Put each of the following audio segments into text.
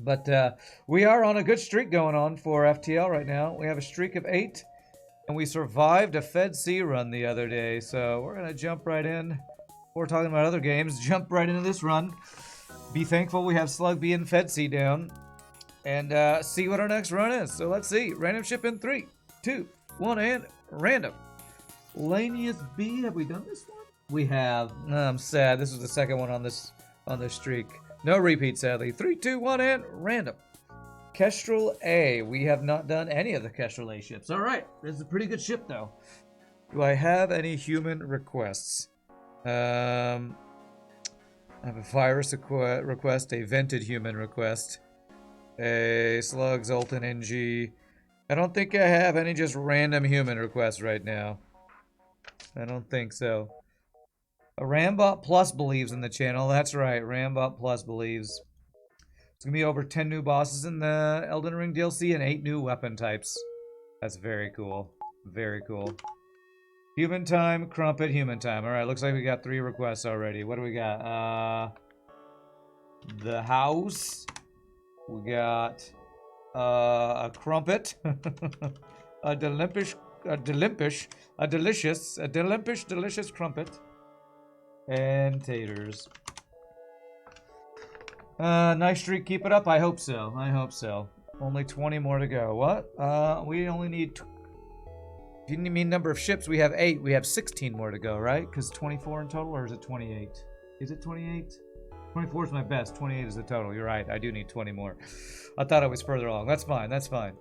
But we are on a good streak going on for FTL right now. We have a streak of 8, and we survived a Fed C run the other day. So we're going to jump right in. Before talking about other games, jump right into this run. Be thankful we have Slug B and Fed C down. And see what our next run is. So let's see. Random ship in 3, 2, 1, and random. Lanius B, have we done this one? We have. I'm sad. This was the second one on this streak. No repeat, sadly. 3, 2, 1, and random. Kestrel A. We have not done any of the Kestrel A ships. All right. This is a pretty good ship, though. Do I have any human requests? I have a virus request, a vented human request, a slug, Zoltan, NG. I don't think I have any just random human requests right now. I don't think so. A Rambot Plus believes in the channel. That's right, Rambot Plus believes. It's going to be over 10 new bosses in the Elden Ring DLC and 8 new weapon types. That's very cool. Very cool. Human time, Crumpet, human time. Alright, looks like we got 3 requests already. What do we got? The house. We got a Crumpet. a delicious Crumpet. And taters. Nice streak, keep it up. I hope so. I hope so. Only 20 more to go. What? We only need... If you mean number of ships, we have 8. We have 16 more to go, right? Because 24 in total, or is it 28? Is it 28? 24 is my best. 28 is the total. You're right. I do need 20 more. I thought I was further along. That's fine. That's fine.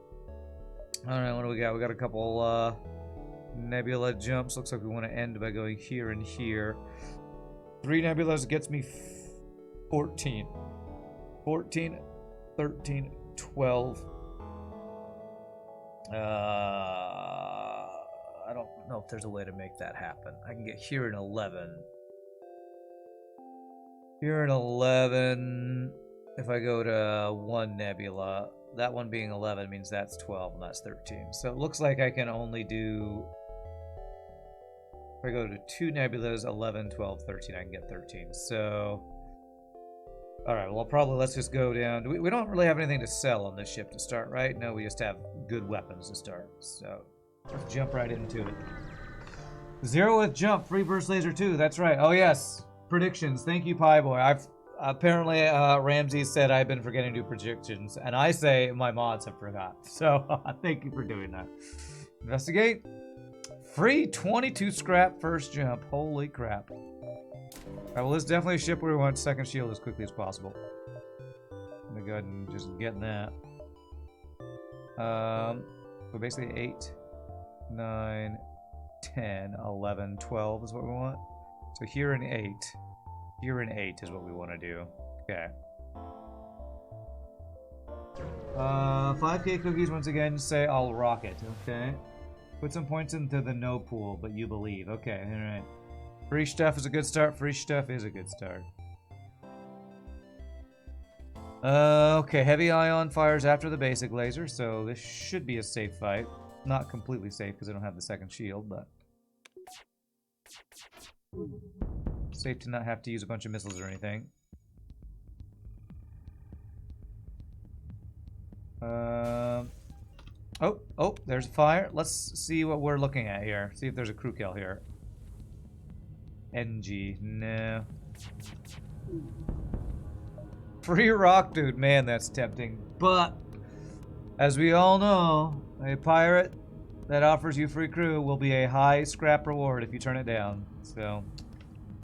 All right, what do we got? We got a couple nebula jumps. Looks like we want to end by going here and here. 3 nebulas gets me 14. 14, 13, 12. I don't know if there's a way to make that happen. I can get here in 11. Here in 11, if I go to 1 nebula, that one being 11 means that's 12 and that's 13. So it looks like I can only do, if I go to 2 nebulas, 11, 12, 13, I can get 13. So, alright, well probably let's just go down. We don't really have anything to sell on this ship to start, right? No, we just have good weapons to start. So, let's jump right into it. 0 with jump, free burst laser 2, that's right. Oh yes, predictions. Thank you, Pie Boy. Apparently Ramsey said I've been forgetting to do predictions, and I say my mods have forgot. So thank you for doing that. Investigate. Free 22 scrap first jump. Holy crap. Alright, well this is definitely a ship where we want second shield as quickly as possible. I'm gonna go ahead and just get that. So basically 8, 9, 10, 11, 12 is what we want. So here in 8. Here in 8 is what we want to do. Okay. 5k cookies once again. Say I'll rock it. Okay. Put some points into the no pool, but you believe. Okay. All right. Free stuff is a good start. Free stuff is a good start. Okay. Heavy ion fires after the basic laser, so this should be a safe fight. Not completely safe because I don't have the second shield, but safe to not have to use a bunch of missiles or anything. Oh, there's a fire. Let's see what we're looking at here. See if there's a crew kill here. NG, no. Free rock, dude. Man, that's tempting. But, as we all know, a pirate that offers you free crew will be a high scrap reward if you turn it down. So,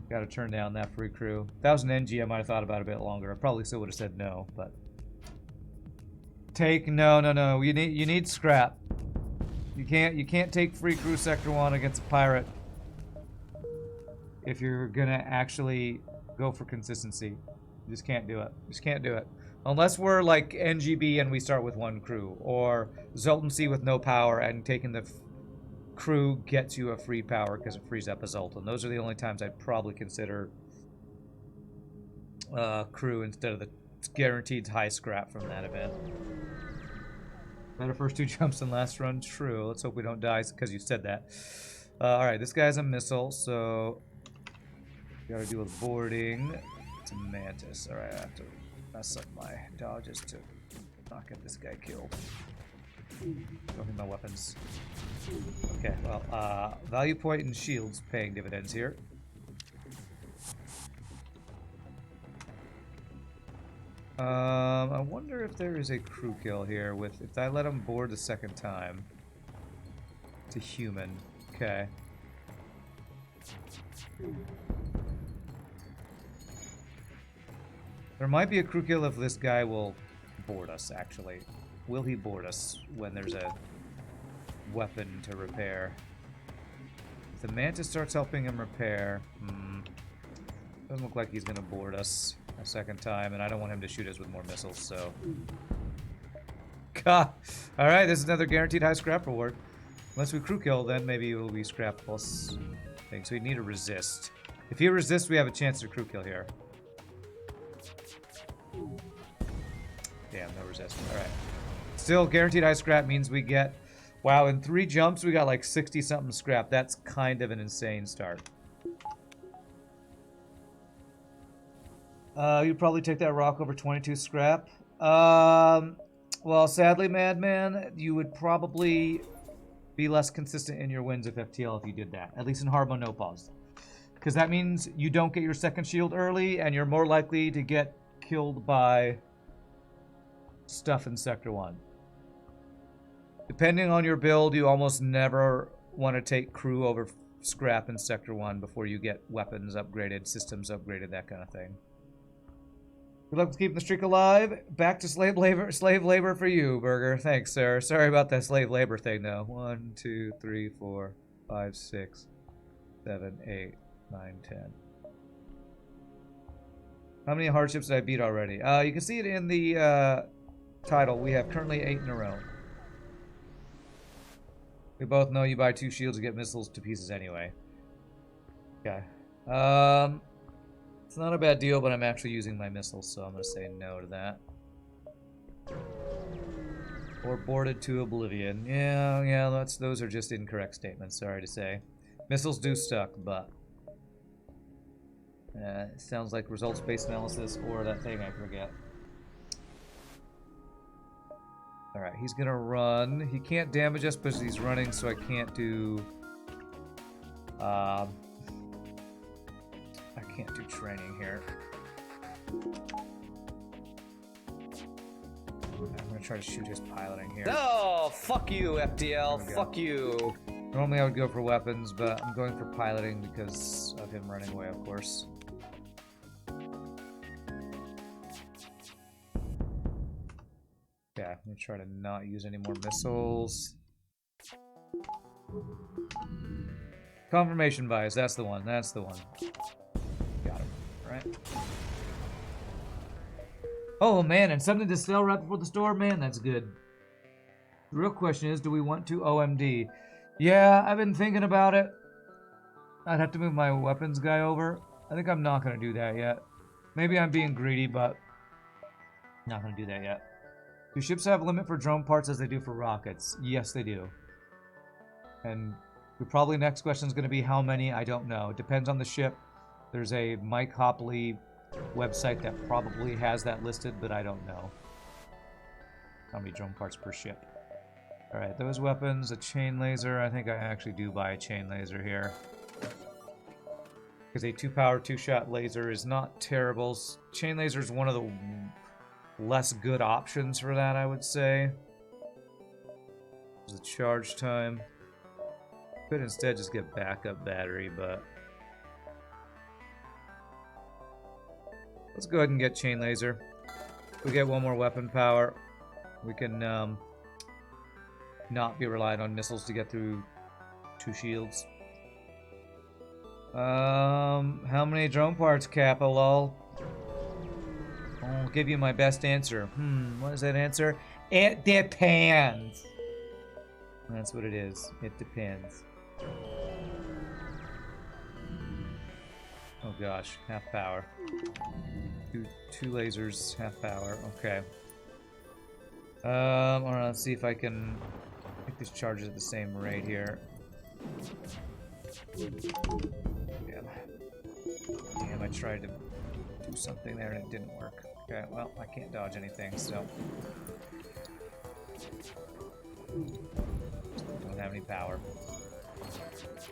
gotta turn down that free crew. If that was an NG, I might have thought about it a bit longer. I probably still would have said no, but... Take, no. You need scrap. You can't take free crew sector 1 against a pirate if you're gonna actually go for consistency. You just can't do it. Just can't do it. Unless we're like NGB and we start with 1 crew, or Zoltan C with no power and taking the crew gets you a free power because it frees up a Zoltan. Those are the only times I'd probably consider crew instead of the guaranteed high scrap from that event. Better first 2 jumps than last run. True. Let's hope we don't die because you said that. Alright, this guy's a missile, so... Gotta do a boarding. It's a mantis. Alright, I have to mess up my dodges to not get this guy killed. Don't need my weapons. Okay, well, value point and shields paying dividends here. I wonder if there is a crew kill here with if I let him board the second time. It's a human. Okay. There might be a crew kill if this guy will board us, actually. Will he board us when there's a weapon to repair? If the Mantis starts helping him repair, doesn't look like he's gonna board us a second time, and I don't want him to shoot us with more missiles, so... God! Alright, this is another guaranteed high scrap reward. Unless we crew kill, then maybe it will be scrap plus thing. So we need to resist. If he resists, we have a chance to crew kill here. Damn, no resist. Alright. Still, guaranteed high scrap means we get... Wow, in 3 jumps, we got like 60-something scrap. That's kind of an insane start. You'd probably take that rock over 22 scrap. Well, sadly, Madman, you would probably be less consistent in your wins of FTL if you did that. At least in hard mode, no pause. Because that means you don't get your second shield early, and you're more likely to get killed by stuff in Sector 1. Depending on your build, you almost never want to take crew over scrap in Sector 1 before you get weapons upgraded, systems upgraded, that kind of thing. Good luck with keeping the streak alive. Back to slave labor for you, Burger. Thanks, sir. Sorry about that slave labor thing, though. 1, 2, 3, 4, 5, 6, 7, 8, 9, 10. How many hardships did I beat already? You can see it in the title. We have currently 8 in a row. We both know you buy 2 shields to get missiles to pieces anyway. Okay. It's not a bad deal, but I'm actually using my missiles, so I'm going to say no to that. Or boarded to oblivion. Yeah, those are just incorrect statements, sorry to say. Missiles do suck, but... it sounds like results-based analysis or that thing I forget. Alright, he's going to run. He can't damage us because he's running, so I can't do... I can't do training here. I'm gonna try to shoot his piloting here. No! Fuck you, FTL. Fuck you. Normally I would go for weapons, but I'm going for piloting because of him running away, of course. Yeah, I'm gonna try to not use any more missiles. Confirmation bias, that's the one, that's the one. Got him, right? Oh man, and something to sell right before the store? Man, that's good. The real question is, do we want to OMD? Yeah, I've been thinking about it. I'd have to move my weapons guy over. I think I'm not going to do that yet. Maybe I'm being greedy, but not going to do that yet. Do ships have a limit for drone parts as they do for rockets? Yes, they do. And the probably next question is going to be how many? I don't know. It depends on the ship. There's a Mike Hopley website that probably has that listed, but I don't know how many drone parts per ship. Alright, those weapons, a chain laser. I think I actually do buy a chain laser here. Because a 2-power, 2-shot laser is not terrible. Chain laser is one of the less good options for that, I would say. There's a charge time. Could instead just get backup battery, but... let's go ahead and get chain laser. If we get one more weapon power, we can not be reliant on missiles to get through 2 shields. How many drone parts, Kappa, lol? I'll give you my best answer. What is that answer? It depends. That's what it is. It depends. Oh gosh, half power. Two lasers, half power. Okay. Alright, let's see if I can make these charges at the same rate here. Damn, I tried to do something there and it didn't work. Okay, well, I can't dodge anything, so... Don't have any power.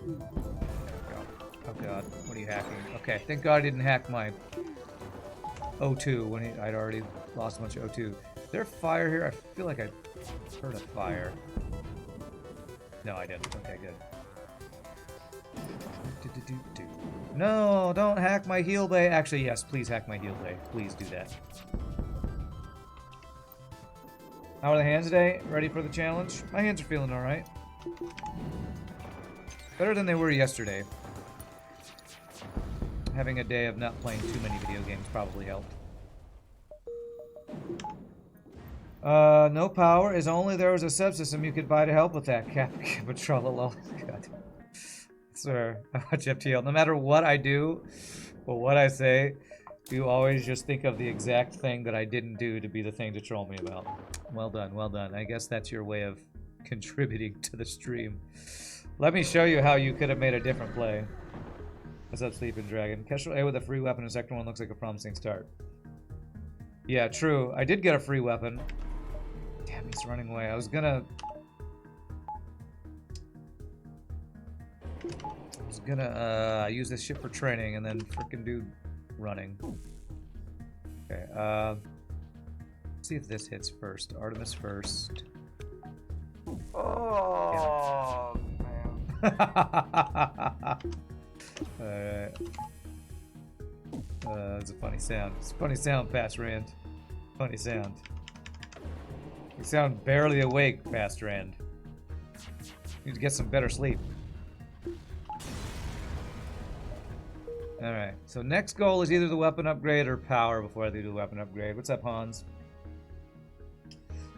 There we go. Oh god, what are you hacking? Okay, thank god I didn't hack my O2 when I'd already lost a bunch of O2. Is there fire here? I feel like I heard a fire. No, I didn't. Okay, good. No, don't hack my heal bay. Actually, yes, please hack my heal bay. Please do that. How are the hands today? Ready for the challenge? My hands are feeling alright. Better than they were yesterday. Having a day of not playing too many video games probably helped. No power is only there was a subsystem you could buy to help with that. Patrol. God. Sir, I watch FTL. No matter what I do or what I say, you always just think of the exact thing that I didn't do to be the thing to troll me about. Well done, well done. I guess that's your way of contributing to the stream. Let me show you how you could have made a different play. What's up, Sleeping Dragon? Kestrel A with a free weapon in Sector 1 looks like a promising start. Yeah, true. I did get a free weapon. Damn, he's running away. I was gonna use this ship for training and then frickin' do running. Okay, let's see if this hits first. Artemis first. Oh, man. Alright. That's a funny sound. It's a funny sound, Past Rand. Funny sound. You sound barely awake, Past Rand. You need to get some better sleep. Alright, so next goal is either the weapon upgrade or power before I do the weapon upgrade. What's up, Hans?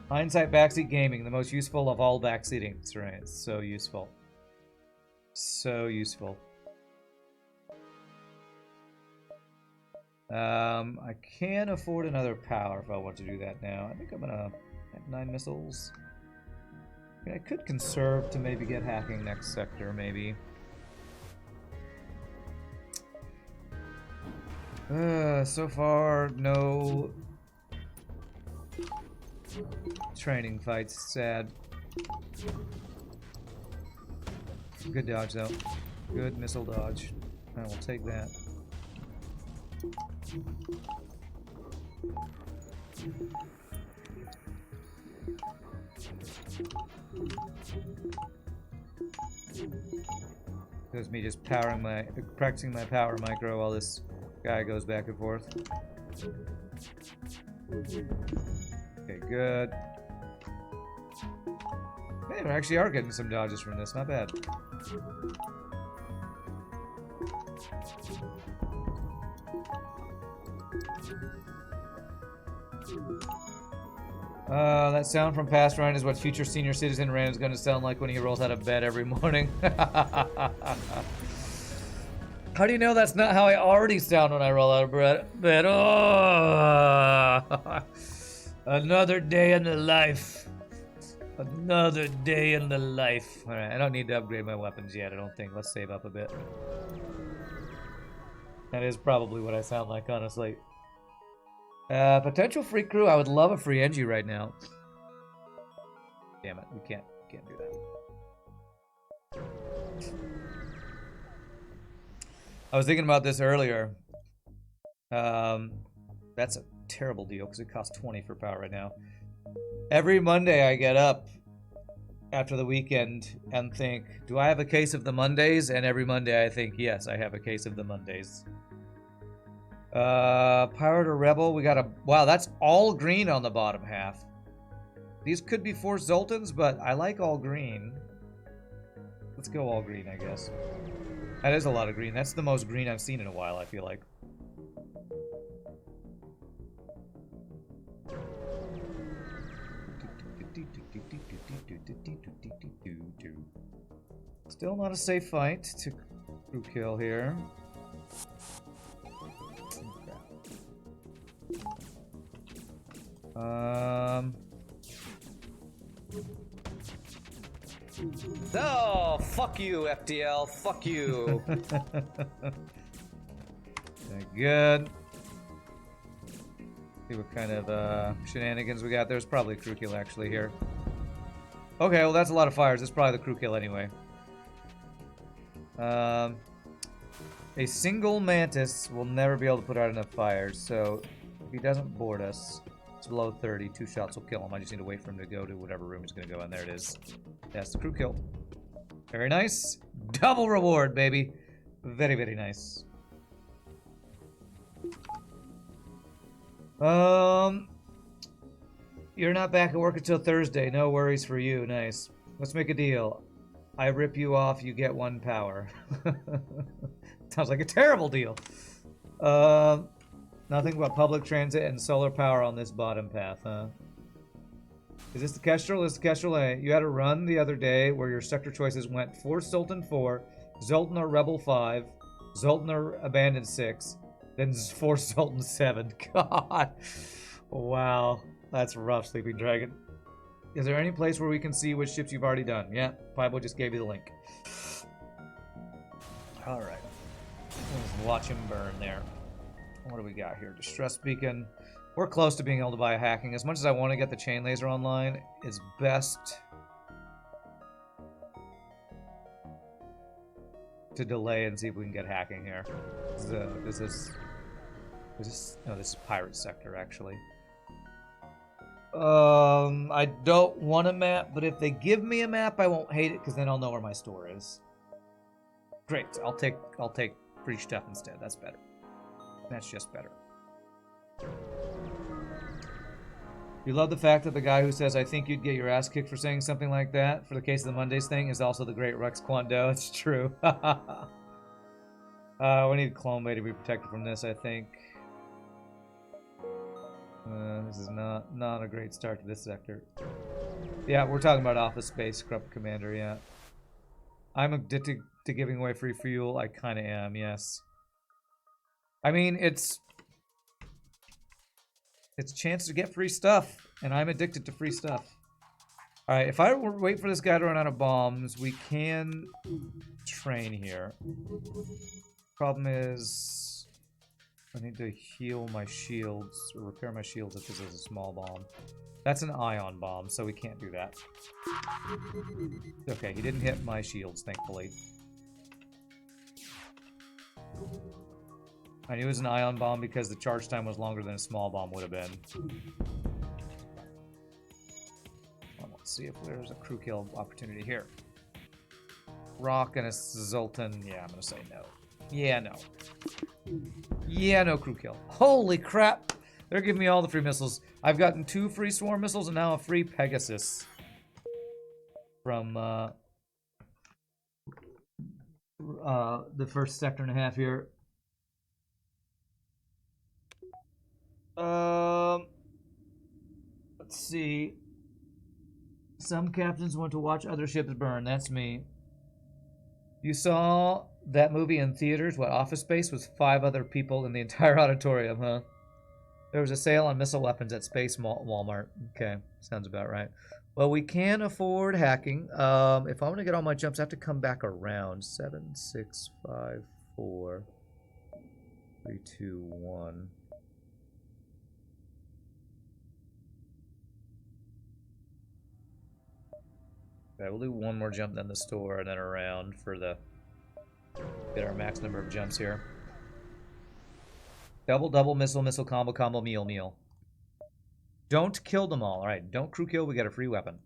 Hindsight backseat gaming, the most useful of all backseating. That's right, it's so useful. So useful. I can afford another power if I want to do that now. I think I'm gonna have 9 missiles. I mean, I could conserve to maybe get hacking next sector, maybe. So far, no training fights. Sad. Good dodge, though. Good missile dodge. I will take that. There's me just practicing my power micro while this guy goes back and forth. Okay, good. Hey, we actually are getting some dodges from this, not bad. That sound from past Ryan is what future senior citizen Rand is going to sound like when he rolls out of bed every morning. How do you know that's not how I already sound when I roll out of bed? Oh! Another day in the life. Another day in the life. Alright, I don't need to upgrade my weapons yet, I don't think. Let's save up a bit. That is probably what I sound like, honestly. Potential free crew. I would love a free Engie right now. Damn it, we can't do that. I was thinking about this earlier. That's a terrible deal because it costs 20 for power right now. Every Monday I get up after the weekend and think, do I have a case of the Mondays? And every Monday I think, yes, I have a case of the Mondays. Pirate or Rebel, we got a... Wow, that's all green on the bottom half. These could be 4 Zoltans, but I like all green. Let's go all green, I guess. That is a lot of green. That's the most green I've seen in a while, I feel like. Still not a safe fight to crew kill here. Oh, fuck you, FTL. Fuck you. Good. See what kind of shenanigans we got. There's probably a crew kill actually here. Okay, well that's a lot of fires. It's probably the crew kill anyway. A single mantis will never be able to put out enough fires, so if he doesn't board us, it's below 30, 2 shots will kill him. I just need to wait for him to go to whatever room he's going to go in. There it is. That's the crew kill. Very nice. Double reward, baby. Very, very nice. You're not back at work until Thursday. No worries for you. Nice. Let's make a deal. I rip you off, you get 1 power. Sounds like a terrible deal. Nothing but public transit and solar power on this bottom path, huh? Is this the Kestrel? This is the Kestrel A. You had a run the other day where your sector choices went Force Sultan 4, Zoltan or Rebel 5, Zoltan or Abandoned 6, then Force Sultan 7. God. Wow. That's rough, Sleeping Dragon. Is there any place where we can see which ships you've already done? Yeah, Pibo just gave you the link. Alright. Let's watch him burn there. What do we got here? Distress Beacon. We're close to being able to buy hacking. As much as I want to get the chain laser online, it's best to delay and see if we can get hacking here. This is pirate sector actually. I don't want a map, but if they give me a map, I won't hate it because then I'll know where my store is. Great, I'll take free stuff instead. That's better. That's just better. You love the fact that the guy who says, I think you'd get your ass kicked for saying something like that, for the case of the Mondays thing, is also the great Rex Kwando. It's true. We need Clone Bay to be protected from this, I think. This is not a great start to this sector. Yeah, we're talking about Office Space, Corrupt Commander, yeah. I'm addicted to giving away free fuel. I kind of am, yes. I mean, it's a chance to get free stuff, and I'm addicted to free stuff. Alright, if I wait for this guy to run out of bombs, we can train here. Problem is, I need to heal my shields, or repair my shields if this is a small bomb. That's an ion bomb, so we can't do that. Okay, he didn't hit my shields, thankfully. I knew it was an ion bomb because the charge time was longer than a small bomb would have been. Well, let's see if there's a crew kill opportunity here. Rock and a Zoltan. Yeah, I'm going to say no. Yeah, no. Yeah, no crew kill. Holy crap! They're giving me all the free missiles. I've gotten 2 free swarm missiles and now a free Pegasus. From, the first sector and a half here. Let's see. Some captains want to watch other ships burn. That's me. You saw that movie in theaters, what, Office Space, was 5 other people in the entire auditorium, huh? There was a sale on missile weapons at Space Walmart. Okay, sounds about right. Well, we can afford hacking. If I want to get all my jumps, I have to come back around. 7, 6, 5, 4, 3, 2, 1. Okay, we'll do 1 more jump, then the store, and then around for the get our max number of jumps here. Double, missile, combo, meal. Don't kill them all. Alright, don't crew kill, we get a free weapon.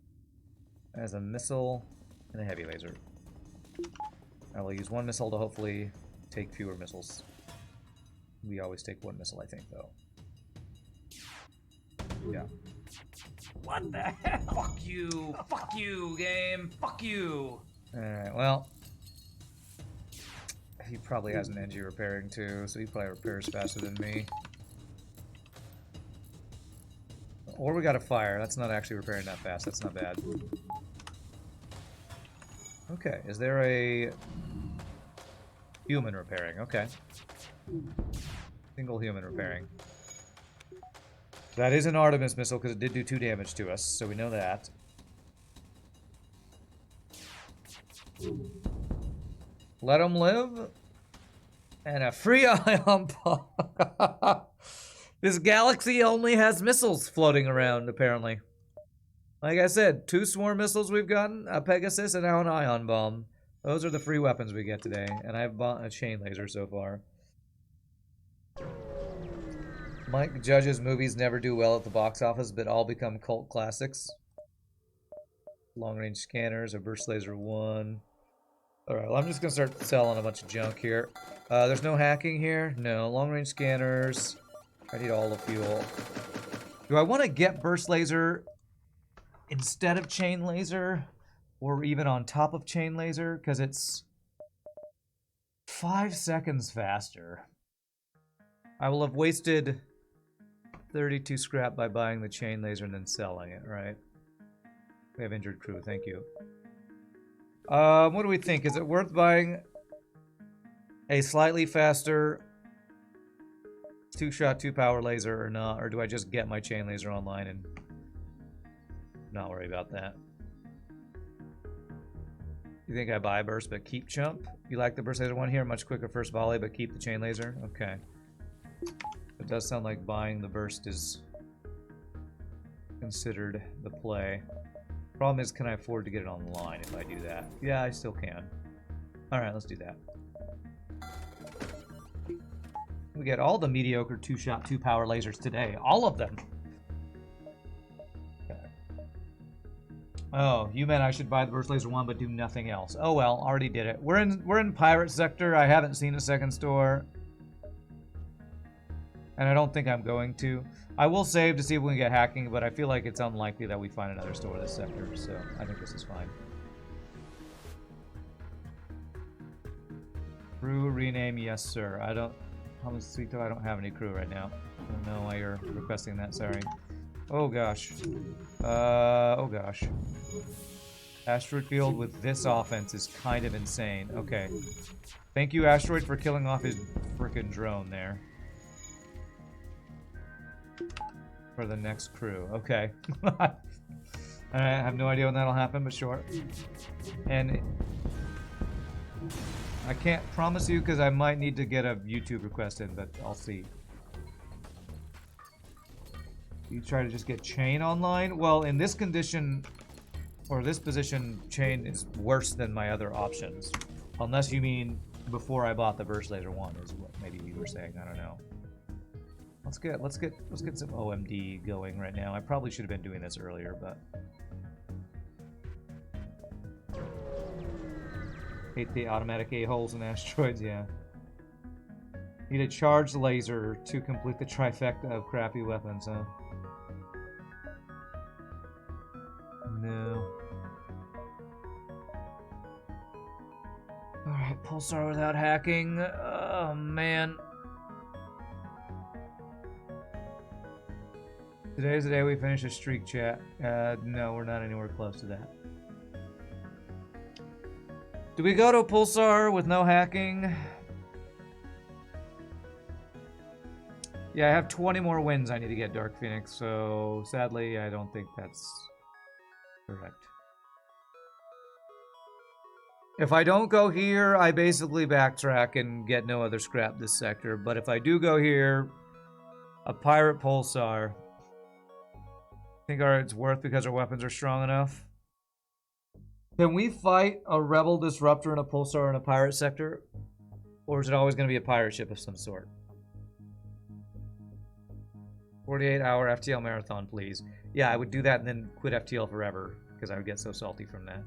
As a missile and a heavy laser. I will use 1 missile to hopefully take fewer missiles. We always take 1 missile, I think, though. Yeah. What the hell? Fuck you! Fuck you, game! Fuck you! Alright, well. He probably has an NG repairing too, so he probably repairs faster than me. Or we got a fire. That's not actually repairing that fast. That's not bad. Okay, is there a human repairing? Okay. Single human repairing. That is an Artemis missile because it did do 2 damage to us, so we know that. Let him live. And a free ion bomb. This galaxy only has missiles floating around, apparently. Like I said, 2 swarm missiles we've gotten, a Pegasus, and now an ion bomb. Those are the free weapons we get today, and I've bought a chain laser so far. Mike Judge's movies never do well at the box office, but all become cult classics. Long-range scanners, a burst laser 1. Alright, well, I'm just gonna start selling a bunch of junk here. There's no hacking here? No. Long-range scanners. I need all the fuel. Do I want to get burst laser instead of chain laser? Or even on top of chain laser? Because it's 5 seconds faster. I will have wasted 32 scrap by buying the chain laser and then selling it, right? We have injured crew, thank you. What do we think? Is it worth buying a slightly faster 2-shot, 2-power laser or not? Or do I just get my chain laser online and not worry about that? You think I buy burst but keep chump? You like the burst laser 1 here? Much quicker first volley but keep the chain laser? Okay. It does sound like buying the burst is considered the play. Problem is, can I afford to get it online if I do that? Yeah, I still can. Alright, let's do that. We get all the mediocre 2-shot, 2-power lasers today. All of them! Okay. Oh, you meant I should buy the burst laser 1 but do nothing else. Oh well, already did it. We're in pirate sector. I haven't seen a second store. And I don't think I'm going to. I will save to see if we can get hacking, but I feel like it's unlikely that we find another store this sector, so I think this is fine. Crew rename, yes sir. I don't... Hamasito, I don't have any crew right now. I don't know why you're requesting that, sorry. Oh gosh. Oh gosh. Asteroid field with this offense is kind of insane. Okay. Thank you, Asteroid, for killing off his frickin' drone there. For the next crew. Okay. I have no idea when that'll happen, but sure. And I can't promise you because I might need to get a YouTube request in, but I'll see. You try to just get chain online? Well, in this condition, or this position, chain is worse than my other options. Unless you mean before I bought the burst laser 1 is what maybe you were saying. I don't know. Let's get some OMD going right now. I probably should have been doing this earlier, but hate the automatic A-holes and asteroids, yeah. Need a charged laser to complete the trifecta of crappy weapons, huh? No. Alright, pulsar without hacking. Oh man. Today's the day we finish a streak, chat. No, we're not anywhere close to that. Do we go to a pulsar with no hacking? Yeah, I have 20 more wins I need to get Dark Phoenix, so sadly I don't think that's correct. If I don't go here, I basically backtrack and get no other scrap this sector, but if I do go here, a pirate pulsar... Think it's worth because our weapons are strong enough? Can we fight a rebel disruptor in a pulsar in a pirate sector? Or is it always going to be a pirate ship of some sort? 48-hour FTL marathon, please. Yeah, I would do that and then quit FTL forever, because I would get so salty from that.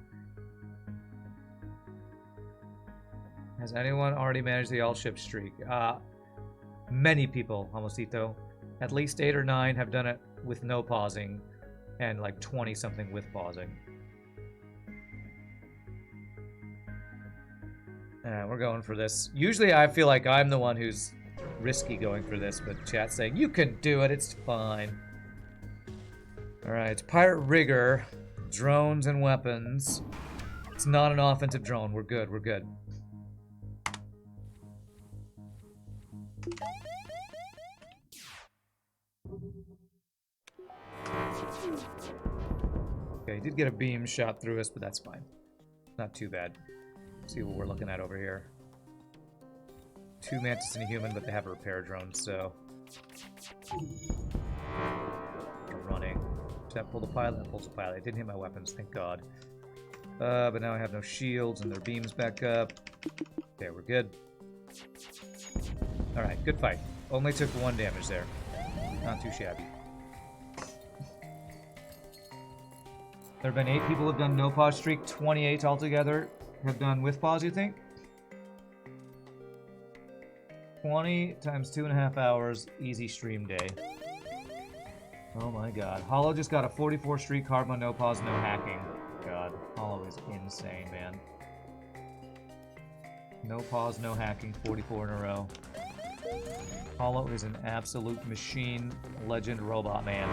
Has anyone already managed the all-ship streak? Many people, Hamosito. At least 8 or 9 have done it with no pausing, and like 20-something with pausing. We're going for this. Usually I feel like I'm the one who's risky going for this, but chat's saying, you can do it, it's fine. Alright, Pirate Rigger, drones and weapons. It's not an offensive drone, we're good, we're good. Okay, he did get a beam shot through us, but that's fine. Not too bad. Let's see what we're looking at over here. 2 Mantis and a human, but they have a repair drone, so Running. Does that pull the pilot? That pulls the pilot. It didn't hit my weapons, thank God. But now I have no shields and their beams back up. Okay, we're good. Alright, good fight. Only took 1 damage there. Not too shabby. There have been 8 people who have done no pause streak. 28 altogether have done with pause, you think? 20 times 2.5 hours, easy stream day. Oh my god. Hollow just got a 44 streak, hard mode, no pause, no hacking. God, Hollow is insane, man. No pause, no hacking, 44 in a row. Hollow is an absolute machine, legend, robot man.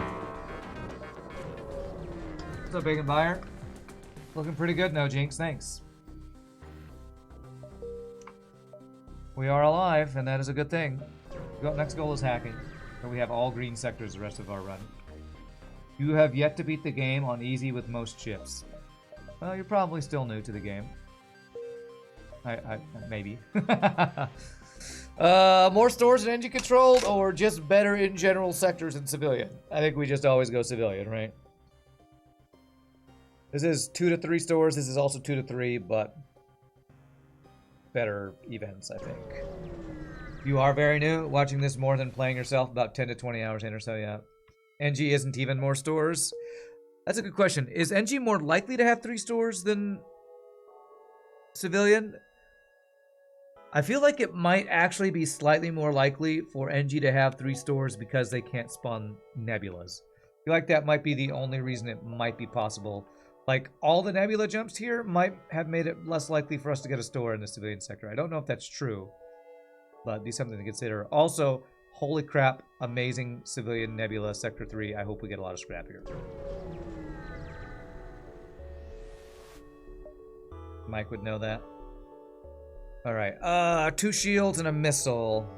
What's up, Bacon Buyer? Looking pretty good, no jinx, thanks. We are alive, and that is a good thing. Next goal is hacking. So we have all green sectors the rest of our run. You have yet to beat the game on easy with most chips. Well, you're probably still new to the game. Maybe. More stores and engine controlled, or just better in general sectors in civilian? I think we just always go civilian, right? This is 2 to 3 stores. This is also 2 to 3, but better events, I think. You are very new, watching this more than playing yourself, about 10 to 20 hours in or so, yeah. NG isn't even more stores. That's a good question. Is NG more likely to have 3 stores than civilian? I feel like it might actually be slightly more likely for NG to have 3 stores because they can't spawn nebulas. I feel like that might be the only reason it might be possible. Like, all the nebula jumps here might have made it less likely for us to get a store in the civilian sector. I don't know if that's true, but be something to consider. Also, holy crap, amazing civilian nebula sector 3. I hope we get a lot of scrap here. Mike would know that. Alright, 2 shields and a missile.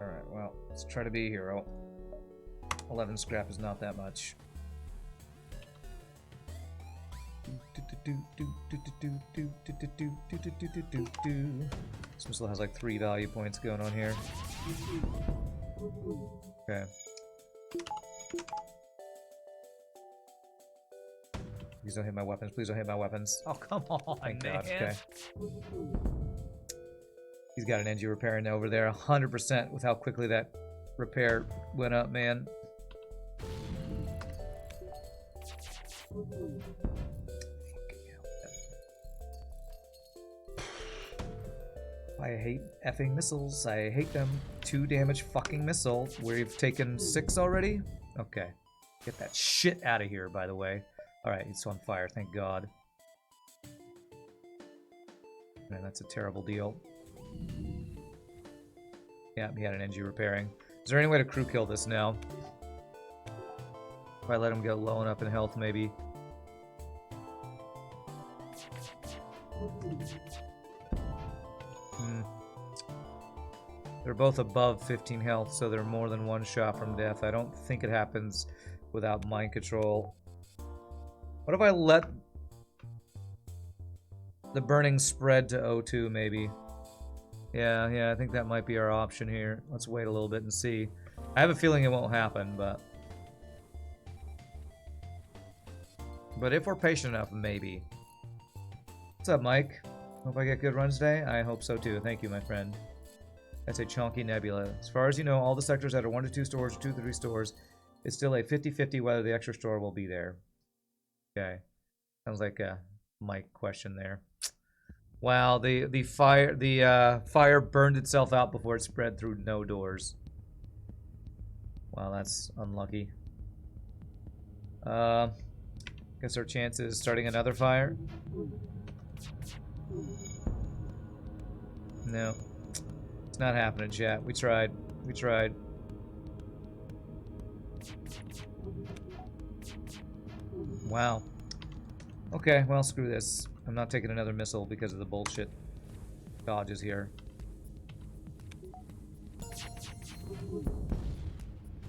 Alright, well, let's try to be a hero. 11 scrap is not that much. This missile has like 3 value points going on here. Okay. Please don't hit my weapons. Please don't hit my weapons. Oh, come on, thank man. God. Okay. He's got an NG repairing over there. 100% with how quickly that repair went up, man. I hate effing missiles. I hate them. 2 damage fucking missile. We've taken 6 already? Okay. Get that shit out of here, by the way. Alright, it's on fire, thank God. Man, that's a terrible deal. Yeah, he had an NG repairing. Is there any way to crew kill this now? If I let him get low enough in health, maybe. They're both above 15 health, so they're more than 1 shot from death. I don't think it happens without mind control. What if I let the burning spread to O2, maybe? Yeah, I think that might be our option here. Let's wait a little bit and see. I have a feeling it won't happen, but if we're patient enough, maybe. What's up, Mike? Hope I get good runs today. I hope so too. Thank you, my friend. That's a chunky nebula. As far as you know, all the sectors that are 1 to 2 stores or 2 to 3 stores, it's still a 50-50 whether the extra store will be there. Okay. Sounds like a Mike question there. Wow, the fire burned itself out before it spread through no doors. Wow, that's unlucky. Guess our chance is starting another fire. No. It's not happening, chat. We tried. We tried. Wow. Okay, well, screw this. I'm not taking another missile because of the bullshit dodges here.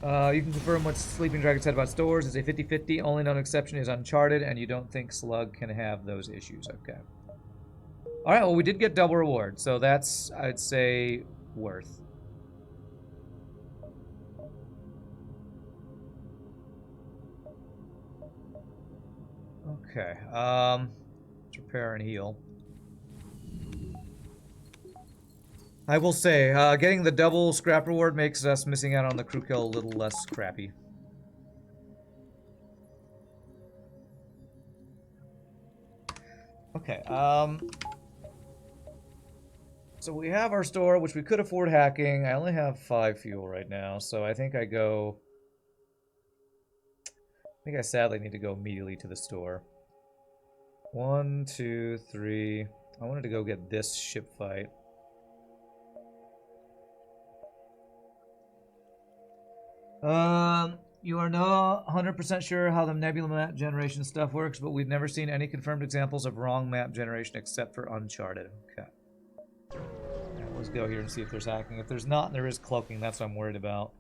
You can confirm what Sleeping Dragon said about stores. It's a 50-50. Only known exception is Uncharted, and you don't think Slug can have those issues. Okay. All right, well, we did get double reward, so that's, I'd say, worth. Okay, let's repair and heal. I will say, getting the double scrap reward makes us missing out on the crew kill a little less crappy. Okay, so we have our store, which we could afford hacking. I only have 5 fuel right now, so I think I go... I think I sadly need to go immediately to the store. 1, 2, 3... I wanted to go get this ship fight. You are not 100% sure how the nebula map generation stuff works, but we've never seen any confirmed examples of wrong map generation except for Uncharted. Okay. Yeah, let's go here and see if there's hacking. If there's not, there is cloaking. That's what I'm worried about.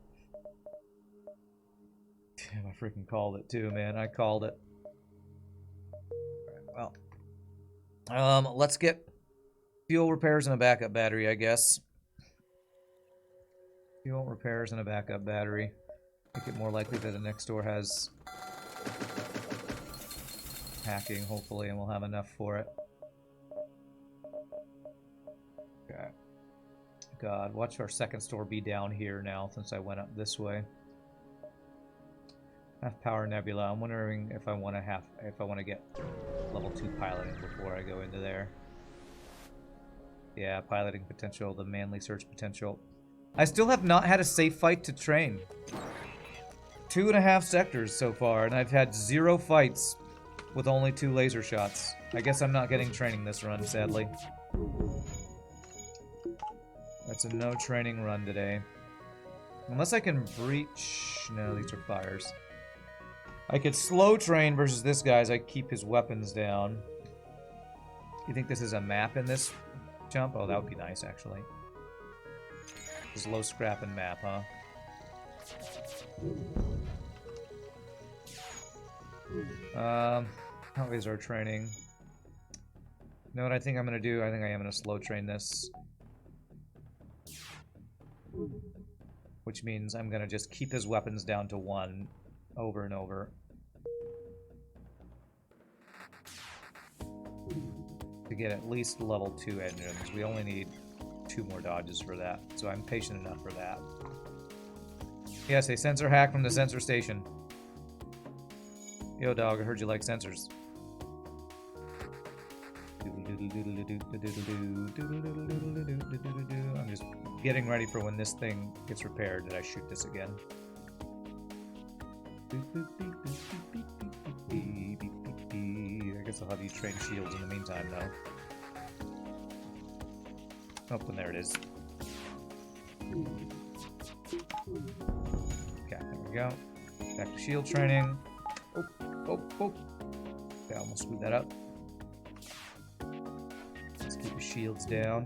Damn, I freaking called it too, man. I called it. Well, let's get fuel repairs and a backup battery, I guess. Fuel repairs and a backup battery. Make it more likely that the next door has hacking, hopefully, and we'll have enough for it. Okay. God, watch our second store be down here now since I went up this way. Half power nebula. I'm wondering if I want to get level 2 piloting before I go into there. Yeah, piloting potential, the manly search potential. I still have not had a safe fight to train. 2.5 sectors so far, and I've had 0 fights with only 2 laser shots. I guess I'm not getting training this run, sadly. That's a no training run today. Unless I can breach... No, these are fires. I could slow train versus this guy as I keep his weapons down. You think this is a map in this jump? Oh, that would be nice, actually. Just low scrap and map, huh? How is our training? You know what I think I'm gonna do? I think I am gonna slow train this. Which means I'm gonna just keep his weapons down to 1 over and over. To get at least level 2 engines. We only need 2 more dodges for that, so I'm patient enough for that. Yes, a sensor hack from the sensor station. Yo, dog, I heard you like sensors. I'm just getting ready for when this thing gets repaired that I shoot this again. I guess I'll have you train shields in the meantime, though. Oh, and there it is. Okay, there we go. Back to shield training. Oh. Okay, I almost screwed that up. Let's keep the shields down.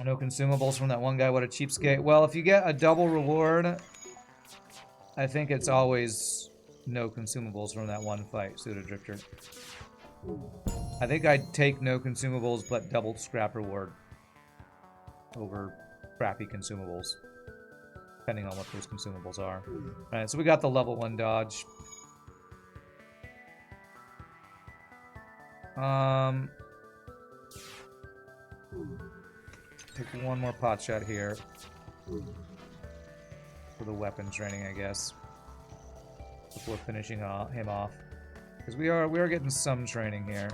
No consumables from that one guy. What a cheapskate. Well, if you get a double reward, I think it's always no consumables from that one fight, Pseudo Drifter. I think I'd take no consumables, but double scrap reward over crappy consumables, depending on what those consumables are. Alright, so we got the level 1 dodge. Take one more pot shot here for the weapon training, I guess, before finishing him off, because we are getting some training here.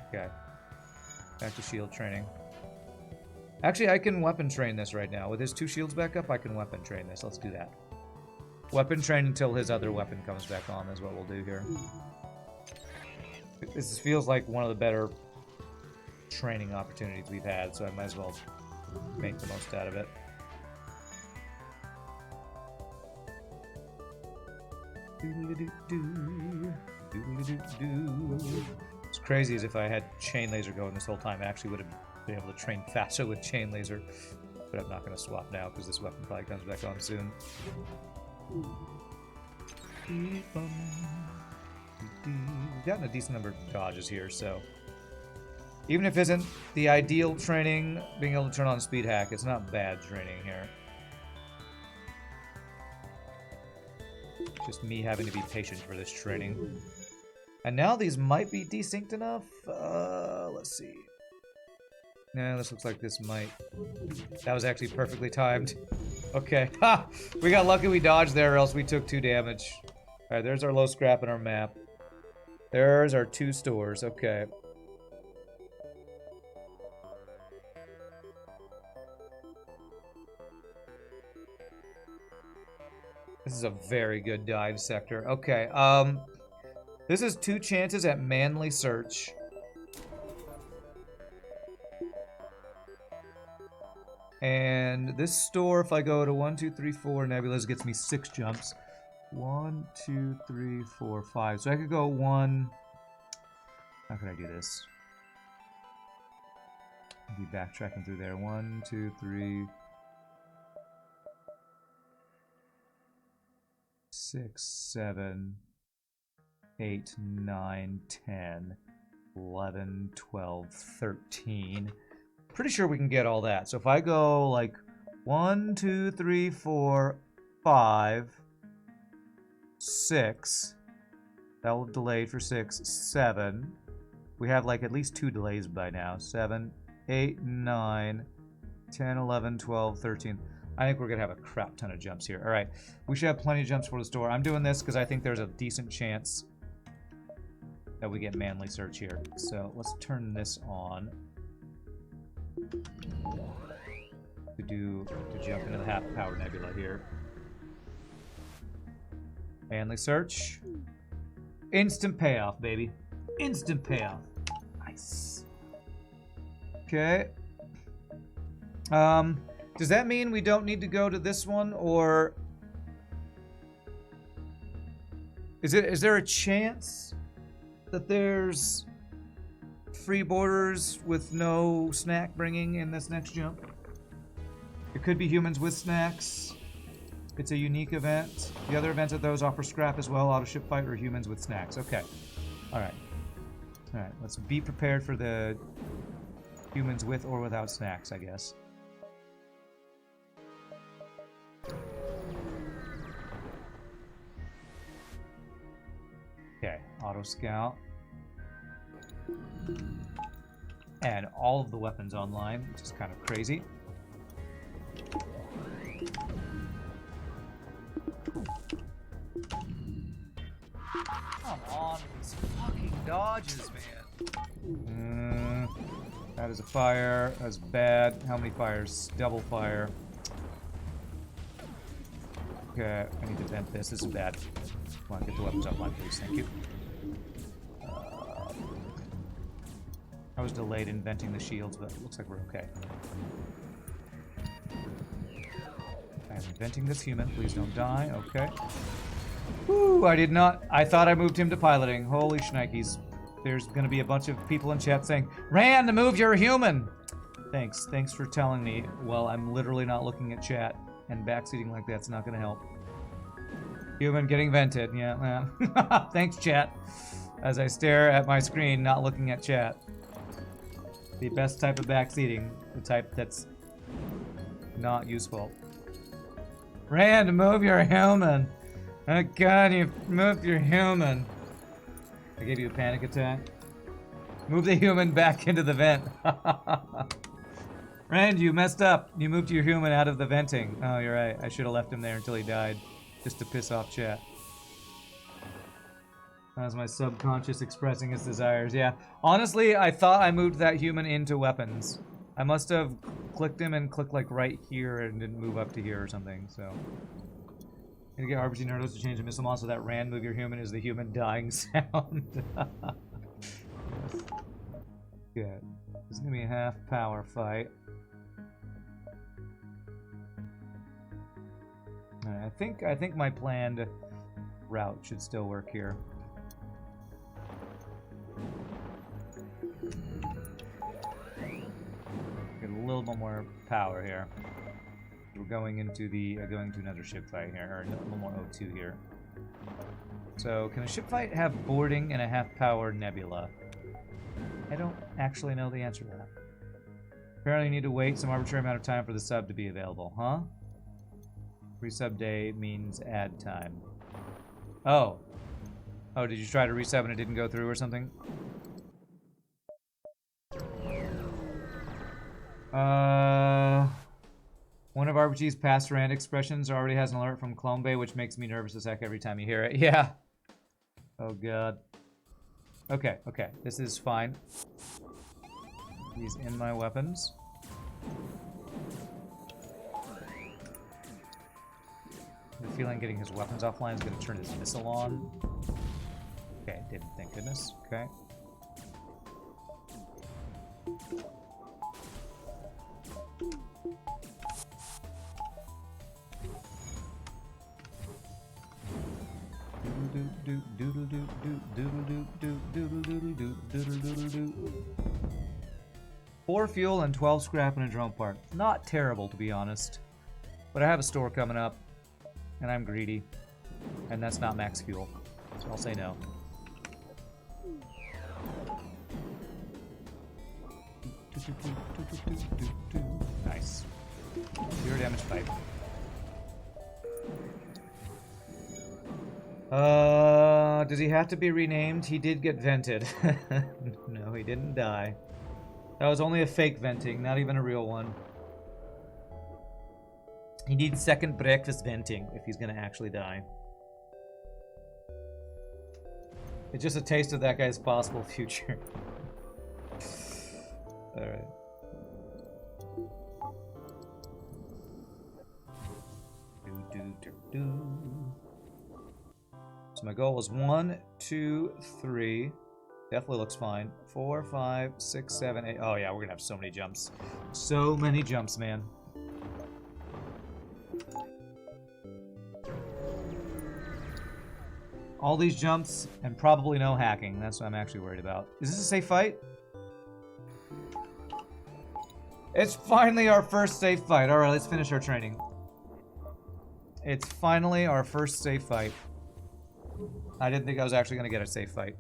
Okay, back to shield training. Actually, I can weapon train this right now with his 2 shields back up. I can weapon train this. Let's do that. Weapon train until his other weapon comes back on is what we'll do here. This feels like one of the better training opportunities we've had, so I might as well make the most out of it. It's crazy as if I had chain laser going this whole time, I actually would have been able to train faster with chain laser, but I'm not going to swap now because this weapon probably comes back on soon. We've gotten a decent number of dodges here, so even if it isn't the ideal training, being able to turn on speed hack, it's not bad training here. Just me having to be patient for this training. And now these might be desynced enough. Let's see. Nah, this looks like this might. That was actually perfectly timed. Okay. Ha! We got lucky we dodged there, or else we took 2 damage. Alright, there's our low scrap in our map. There's our 2 stores. Okay. This is a very good dive sector. Okay, this is 2 chances at manly search. And this store, if I go to 1, 2, 3, 4 nebulas, gets me 6 jumps. 1, 2, 3, 4, 5. So I could go 1. How can I do this? Be backtracking through there. 1, 2, 3, 6, 7, 8, 9, 10, 11, 12, 13. Pretty sure we can get all that. So if I go like 1, 2, 3, 4, 5, 6, that will delay for 6, 7. We have like at least 2 delays by now. 7, 8, 9, 10, 11, 12, 13. I think we're going to have a crap ton of jumps here. All right. We should have plenty of jumps for the store. I'm doing this because I think there's a decent chance that we get manly search here. So let's turn this on to jump into the half power nebula here. Manly search. Instant payoff, baby. Instant payoff. Nice. Okay. Does that mean we don't need to go to this one, or is there a chance that there's free borders with no snack bringing in this next jump? It could be humans with snacks. It's a unique event. The other events at those offer scrap as well, auto ship fight, or humans with snacks. Okay. Alright. Alright, let's be prepared for the humans with or without snacks, I guess. Okay, auto scout. And all of the weapons online, which is kind of crazy. Come on, these fucking dodges, man. That is a fire. That's bad. How many fires? Double fire. Okay, I need to vent this. This is bad. Come on, get the weapons offline, please. Thank you. I was delayed in venting the shields, but it looks like we're okay. I'm venting this human. Please don't die. Okay. Woo, I did not. I thought I moved him to piloting. Holy shnikes. There's going to be a bunch of people in chat saying, Rand, move your human! Thanks. Thanks for telling me. Well, I'm literally not looking at chat, and backseating like that's not going to help. Human getting vented. Yeah. Thanks, chat. As I stare at my screen, not looking at chat. The best type of backseating. The type that's not useful. Rand, move your human! Oh god, you moved your human. I gave you a panic attack. Move the human back into the vent. Rand, you messed up. You moved your human out of the venting. Oh, you're right. I should have left him there until he died. Just to piss off chat. That was my subconscious expressing his desires. Yeah. Honestly, I thought I moved that human into weapons. I must have clicked him and clicked like right here and didn't move up to here or something, so. Gonna get RPG Nerdos to change the missile mod so that Rand move your human is the human dying sound. Good. This is gonna be a half power fight. Alright, I think my planned route should still work here. Get a little bit more power here. We're going into the going to another ship fight here, or a little more O2 here. So, can a ship fight have boarding and a half-powered nebula? I don't actually know the answer to that. Apparently you need to wait some arbitrary amount of time for the sub to be available, huh? Resub day means add time. Oh. Oh, did you try to resub and it didn't go through or something? One of RBG's past rand expressions already has an alert from Clone Bay, which makes me nervous as heck every time you hear it. Yeah. Oh, God. Okay, okay. This is fine. He's in my weapons. I have a feeling getting his weapons offline is going to turn his missile on. Okay, didn't, thank goodness. Okay. Four fuel and 12 scrap and a drone part. Not terrible, to be honest. But I have a store coming up, and I'm greedy. And that's not max fuel. So I'll say no. Nice. 0 damage pipe. Does he have to be renamed? He did get vented. No, he didn't die. That was only a fake venting, not even a real one. He needs second breakfast venting if he's gonna actually die. It's just a taste of that guy's possible future. Alright. So my goal was 1, 2, 3. Definitely looks fine. 4, 5, 6, 7, 8. Oh yeah, we're gonna have so many jumps. So many jumps, man. All these jumps and probably no hacking. That's what I'm actually worried about. Is this a safe fight? It's finally our first safe fight. Alright, let's finish our training. It's finally our first safe fight. I didn't think I was actually going to get a safe fight.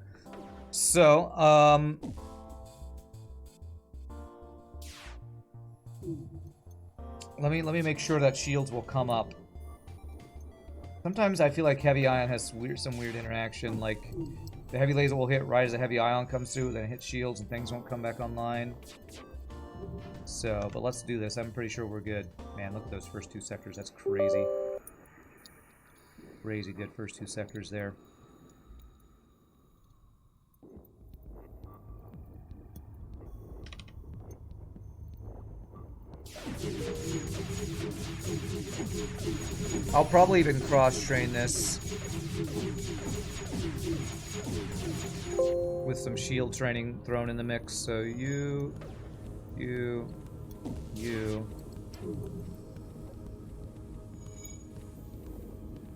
So, let me make sure that shields will come up. Sometimes I feel like heavy ion has some weird interaction, like the heavy laser will hit right as the heavy ion comes through, then it hits shields and things won't come back online. So, but let's do this. I'm pretty sure we're good. Man, look at those first 2 sectors. That's crazy. Crazy good first 2 sectors there. I'll probably even cross-train this with some shield training thrown in the mix. So you.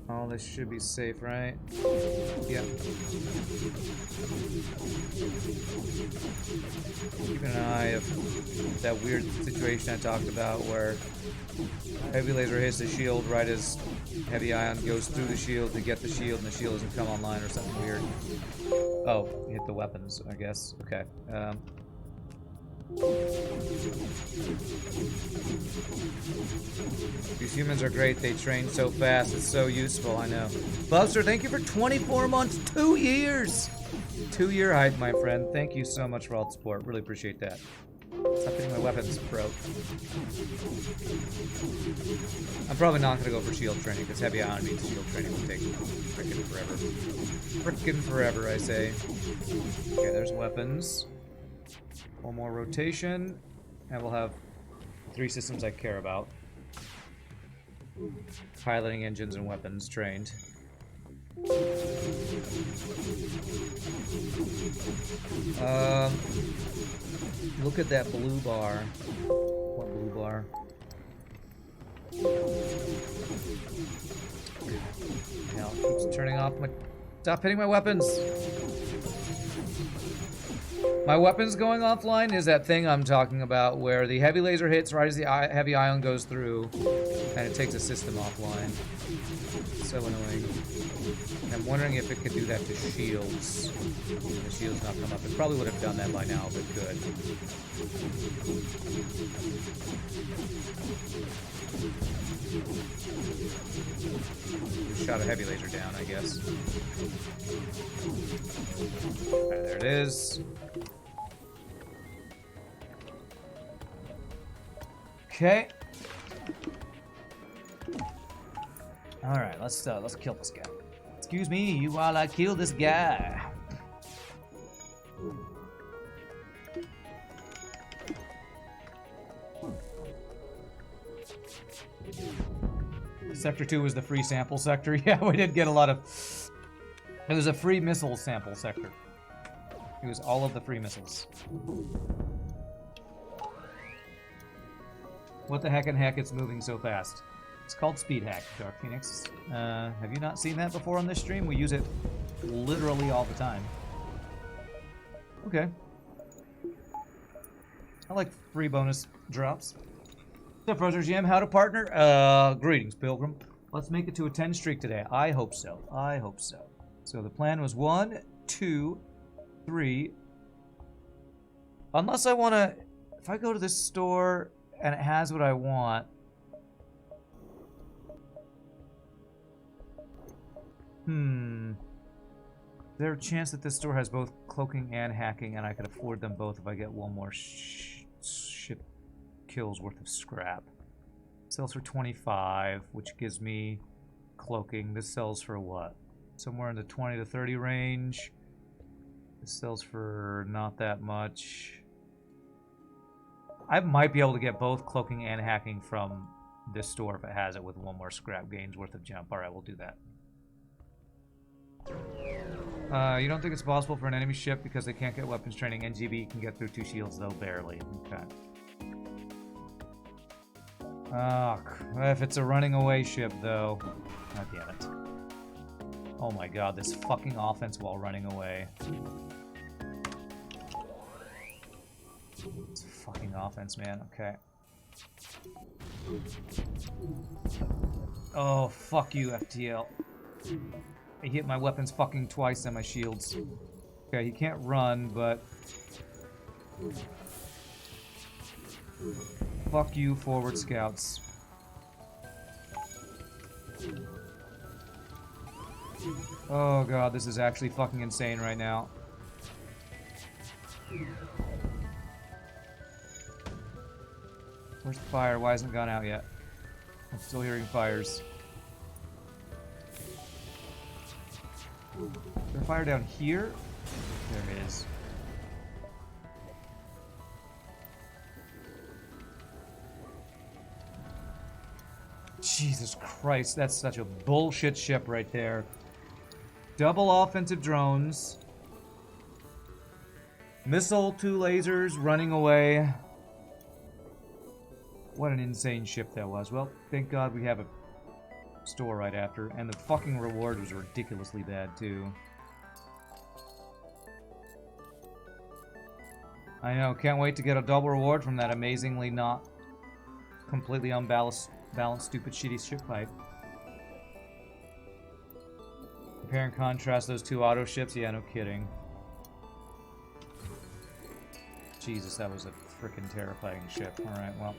Oh, this should be safe, right? Yeah. Keep an eye of that weird situation I talked about where heavy laser hits the shield right as heavy ion goes through the shield to get the shield and the shield doesn't come online or something weird. Oh, hit the weapons, I guess. Okay. These humans are great. They train so fast. It's so useful. I know. Buster, thank you for 24 months. 2 years. 2-year hype, my friend. Thank you so much for all the support. Really appreciate that. Stop hitting my weapons, bro. I'm probably not going to go for shield training because heavy ion means shield training will take frickin' forever. Frickin' forever, I say. Okay, there's weapons. One more rotation, and we'll have 3 systems I care about. Piloting engines and weapons trained. Look at that blue bar. What blue bar? Hell, keeps turning off my... Stop hitting my weapons! My weapons going offline is that thing I'm talking about where the heavy laser hits right as the heavy ion goes through and it takes a system offline. So annoying. I'm wondering if it could do that to shields. The shields not come up. It probably would have done that by now, but good. Just shot a heavy laser down, I guess. Alright, there it is. Okay. Alright, let's kill this guy. Excuse me while I kill this guy. Sector 2 was the free sample sector. Yeah, we did get a lot of... It was a free missile sample sector. It was all of the free missiles. What the heck and heck, it's moving so fast. It's called Speed Hack, Dark Phoenix. Have you not seen that before on this stream? We use it literally all the time. Okay. I like free bonus drops. What's up, Frozer GM? How to partner? Greetings, Pilgrim. Let's make it to a 10 streak today. I hope so. I hope so. So the plan was 1, 2, 3. Unless I want to... If I go to this store and it has what I want... Is there a chance that this store has both cloaking and hacking, and I could afford them both if I get one more ship kills worth of scrap? Sells for 25, which gives me cloaking. This sells for what? Somewhere in the 20 to 30 range. This sells for not that much. I might be able to get both cloaking and hacking from this store if it has it with one more scrap gains worth of jump. Alright, we'll do that. You don't think it's possible for an enemy ship because they can't get weapons training? NGB can get through 2 shields, though, barely. Okay. If it's a running away ship, though. God damn it. Oh my god, this fucking offense while running away. It's a fucking offense, man. Okay. Oh, fuck you, FTL. I hit my weapons fucking twice and my shields. Okay, he can't run, but... Fuck you, forward scouts. Oh god, this is actually fucking insane right now. Where's the fire? Why hasn't it gone out yet? I'm still hearing fires. Is there a fire down here? There it is. Jesus Christ, that's such a bullshit ship right there. Double offensive drones. Missile, 2 lasers, running away. What an insane ship that was. Well, thank God we have a store right after. And the fucking reward was ridiculously bad, too. I know, can't wait to get a double reward from that amazingly not completely unbalanced, stupid, shitty ship type. Compare and contrast those 2 auto ships? Yeah, no kidding. Jesus, that was a freaking terrifying ship. Alright, well.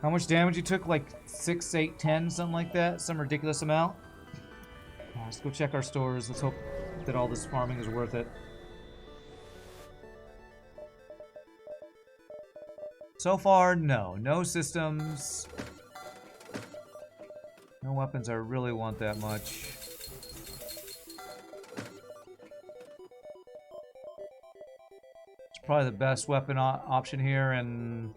How much damage you took? Like 6, 8, 10, something like that? Some ridiculous amount? Let's go check our stores. Let's hope that all this farming is worth it. So far, no. No systems. No weapons I really want that much. It's probably the best weapon option here, and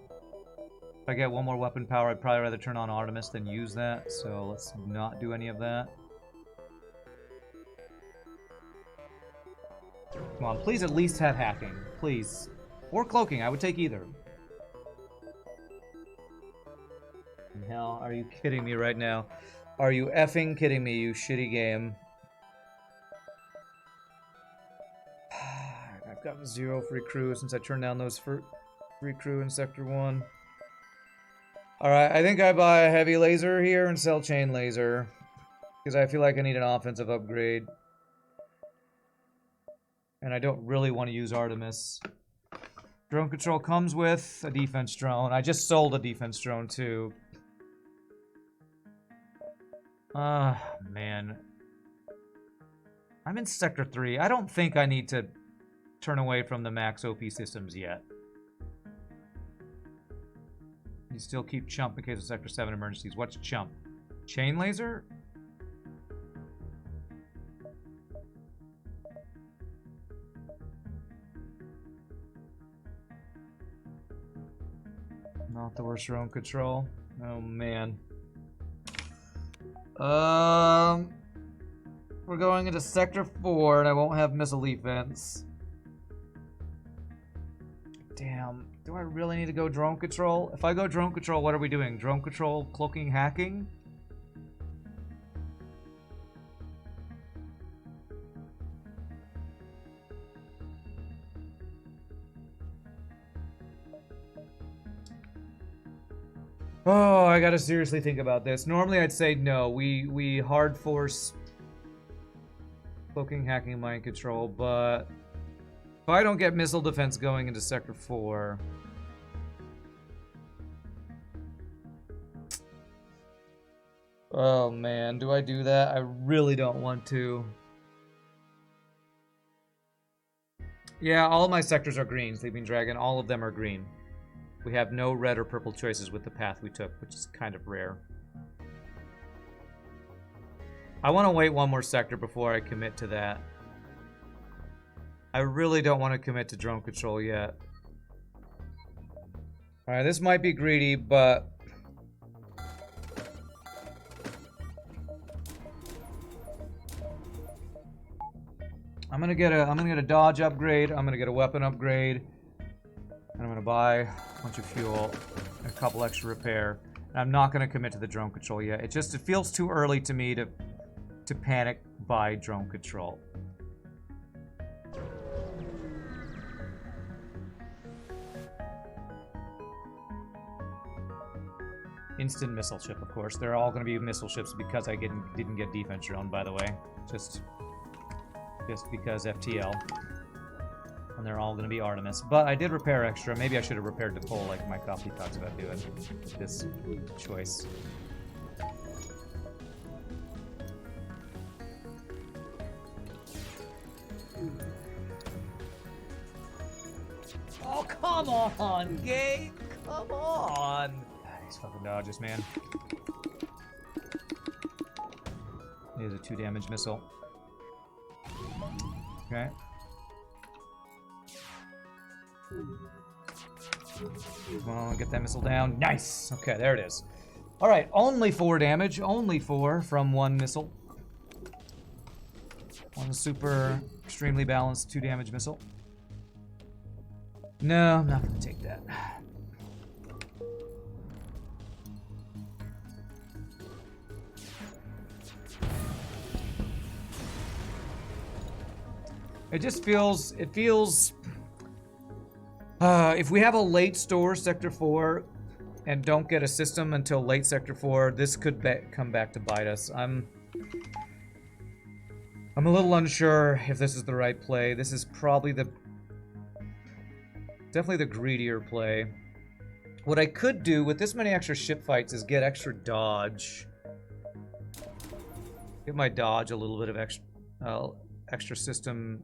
if I get one more weapon power, I'd probably rather turn on Artemis than use that, so let's not do any of that. Come on, please at least have hacking. Please. Or cloaking, I would take either. Hell, are you kidding me right now? Are you effing kidding me, you shitty game? I've gotten 0 free crew since I turned down those free crew in Sector 1. Alright, I think I buy a heavy laser here and sell chain laser. Because I feel like I need an offensive upgrade. And I don't really want to use Artemis. Drone control comes with a defense drone. I just sold a defense drone too. Man. I'm in Sector 3. I don't think I need to turn away from the max OP systems yet. You still keep Chump in case of Sector 7 emergencies. What's Chump? Chain laser? Not the worst drone control. Oh man. We're going into Sector 4 and I won't have missile defense. Damn. Do I really need to go drone control? If I go drone control, what are we doing? Drone control, cloaking, hacking? Oh, I gotta seriously think about this. Normally I'd say no. We hard force cloaking, hacking, mind control, but if I don't get missile defense going into Sector 4... Oh man, do I do that? I really don't want to. Yeah, all of my sectors are green, Sleeping Dragon. All of them are green. We have no red or purple choices with the path we took, which is kind of rare. I want to wait one more sector before I commit to that. I really don't want to commit to drone control yet. Alright, this might be greedy, but... I'm gonna get a dodge upgrade, I'm gonna get a weapon upgrade, and I'm gonna buy a bunch of fuel, and a couple extra repair. And I'm not gonna commit to the drone control yet. It feels too early to me to panic buy drone control. Instant missile ship, of course. They're all gonna be missile ships because I didn't get defense drone, by the way. Just because FTL. And they're all going to be Artemis. But I did repair extra. Maybe I should have repaired the pole like my copy talks about doing. This choice. Oh, come on, game! Come on! These fucking dodges, man. Here's a 2 damage missile. Okay. Come on, get that missile down. Nice! Okay, there it is. Alright, only 4 damage. Only 4 from 1 missile. One super extremely balanced 2 damage missile. No, I'm not gonna take that. It just feels, if we have a late store Sector 4 and don't get a system until late Sector 4, this could come back to bite us. I'm a little unsure if this is the right play. This is probably definitely the greedier play. What I could do with this many extra ship fights is get extra dodge. Get my dodge a little bit of extra system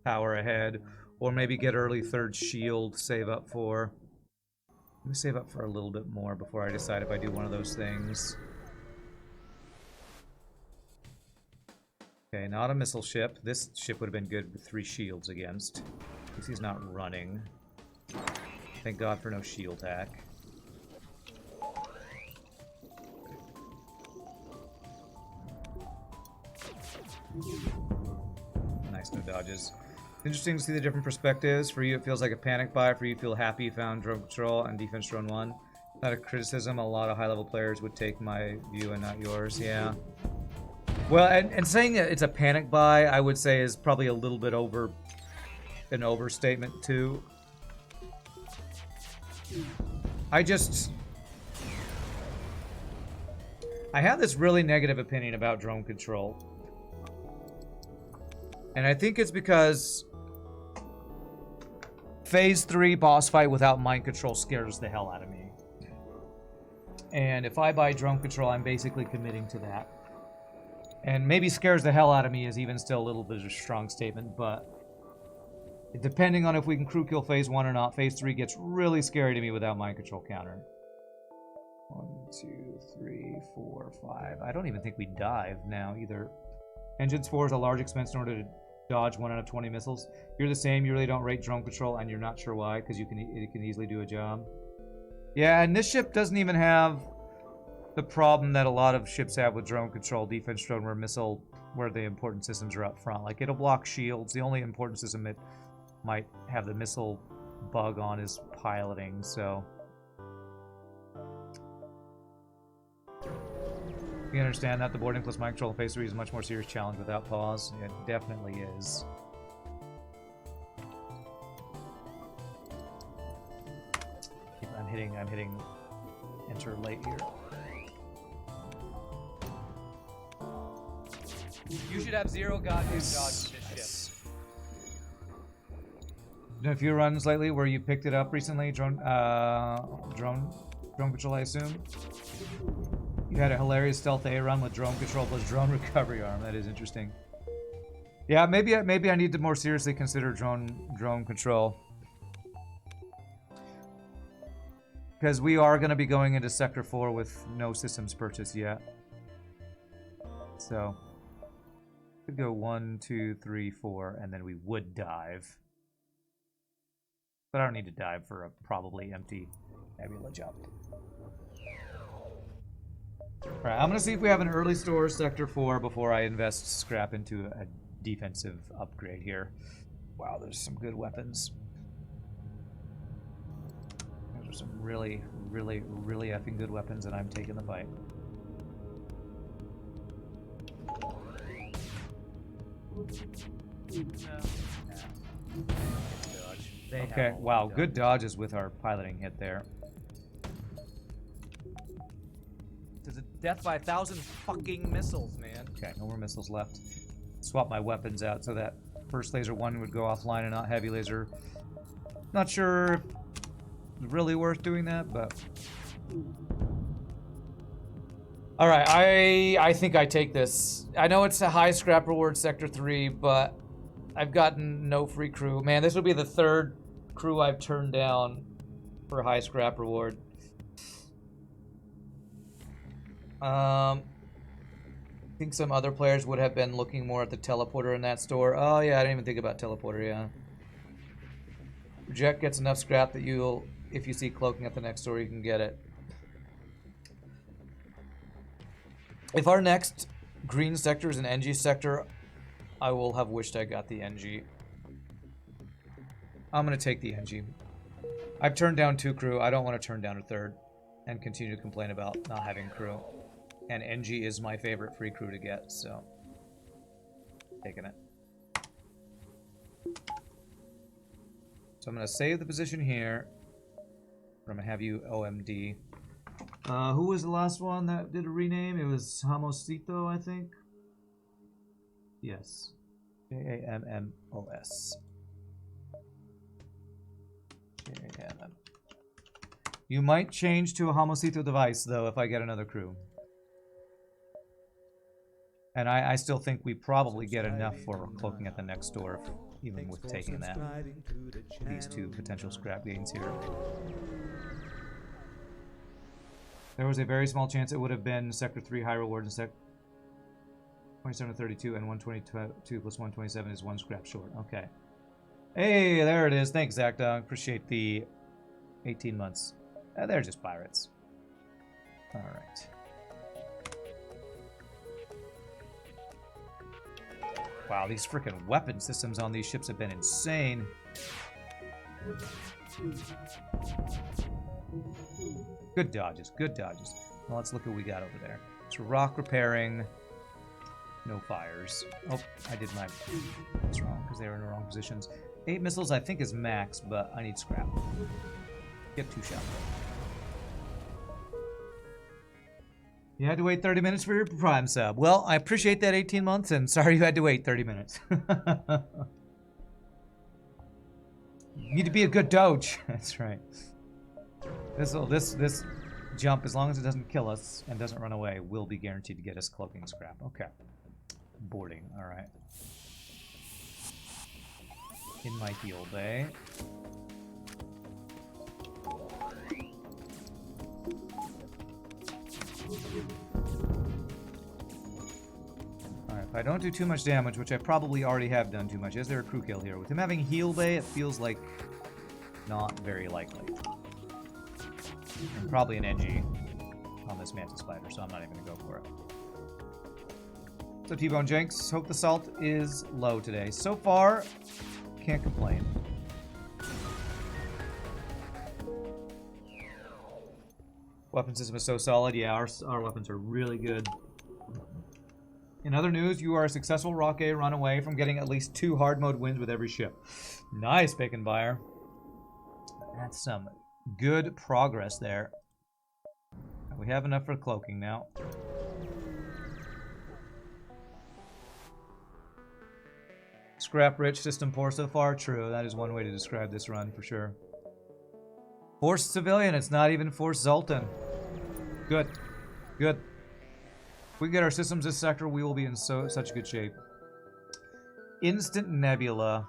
power ahead, or maybe get early 3rd shield, save up for... Let me save up for a little bit more before I decide if I do one of those things. Okay, not a missile ship. This ship would have been good with 3 shields against. At least he's not running. Thank God for no shield hack. Nice, no dodges. Interesting to see the different perspectives. For you, it feels like a panic buy. For you, feel happy you found drone control and defense drone 1. Not a criticism. A lot of high-level players would take my view and not yours. Yeah. Well, and saying that it's a panic buy, I would say, is probably a little bit an overstatement too. I I have this really negative opinion about drone control. And I think it's because Phase 3 boss fight without mind control scares the hell out of me. And if I buy drone control, I'm basically committing to that. And maybe scares the hell out of me is even still a little bit of a strong statement, but depending on if we can crew kill Phase 1 or not, Phase 3 gets really scary to me without mind control counter. 1, 2, 3, 4, 5. I don't even think we dive now either. Engines 4 is a large expense in order to dodge 1 out of 20 missiles. You're the same. You really don't rate drone control, and you're not sure why, because it can easily do a job. Yeah, and this ship doesn't even have the problem that a lot of ships have with drone control, defense drone, where the important systems are up front. Like, it'll block shields. The only important system it might have the missile bug on is piloting, so you understand that the boarding plus mind control in Phase 3 is a much more serious challenge without pause. It definitely is. I'm hitting enter late here. You should have 0 goddamn dodge this ship. Done a few runs lately where you picked it up recently, drone control, I assume. You had a hilarious stealth A run with drone control plus drone recovery arm. That is interesting. Yeah, maybe I need to more seriously consider drone control, because we are going to be going into Sector 4 with no systems purchase yet. So could go 1, 2, 3, 4, and then we would dive. But I don't need to dive for a probably empty nebula jump. Alright, I'm going to see if we have an early store Sector 4 before I invest scrap into a defensive upgrade here. Wow, there's some good weapons. Those are some really, really, really effing good weapons, and I'm taking the fight. Okay, wow, good dodges with our piloting hit there. There's a death by 1,000 fucking missiles, man. Okay, no more missiles left. Swap my weapons out so that first laser 1 would go offline and not heavy laser. Not sure if it's really worth doing that, but... Alright, I think I take this. I know it's a high scrap reward Sector 3, but I've gotten no free crew. Man, this will be the 3rd crew I've turned down for high scrap reward. I think some other players would have been looking more at the teleporter in that store. Oh yeah, I didn't even think about teleporter, yeah. Jet gets enough scrap that you'll, if you see cloaking at the next store, you can get it. If our next green sector is an NG sector, I will have wished I got the NG. I'm going to take the NG. I've turned down 2 crew. I don't want to turn down a 3rd and continue to complain about not having crew. And NG is my favorite free crew to get, so taking it. So I'm going to save the position here. I'm going to have you OMD. Who was the last one that did a rename? It was Hamosito, I think. Yes. Jammos. Jamm. You might change to a Hamosito device, though, if I get another crew. And I still think we probably get enough for cloaking at the next door, even with taking that. These 2 potential scrap gains here. There was a very small chance it would have been Sector 3 high reward and Sec 27 to 32, and 122 plus 127 is 1 scrap short. Okay. Hey, there it is. Thanks, Zach Dog. Appreciate the 18 months. They're just pirates. Alright. Wow, these freaking weapon systems on these ships have been insane. Good dodges, good dodges. Well, let's look what we got over there. So rock repairing, no fires. Oh, I did my... That's wrong, because they were in the wrong positions. 8 missiles I think is max, but I need scrap. Get 2 shots. You had to wait 30 minutes for your Prime sub. Well, I appreciate that 18 months, and sorry you had to wait 30 minutes. You need to be a good doge. That's right. This jump, as long as it doesn't kill us and doesn't run away, will be guaranteed to get us cloaking scrap. Okay. Boarding. All right. In my heal bay. Alright, if I don't do too much damage, which I probably already have done too much, is there a crew kill here? With him having heal bay, it feels like not very likely. And probably an NG on this Mantis Spider, so I'm not even going to go for it. So T-Bone Jenks, hope the salt is low today. So far, can't complain. Weapon system is so solid. Yeah, our weapons are really good. In other news, you are a successful Rock A run away from getting at least 2 hard mode wins with every ship. Nice, Bacon Buyer. That's some good progress there. We have enough for cloaking now. Scrap rich, system poor so far. True, that is one way to describe this run for sure. Forced civilian, it's not even forced Zoltan. Good. Good. If we get our systems this sector, we will be in such good shape. Instant nebula.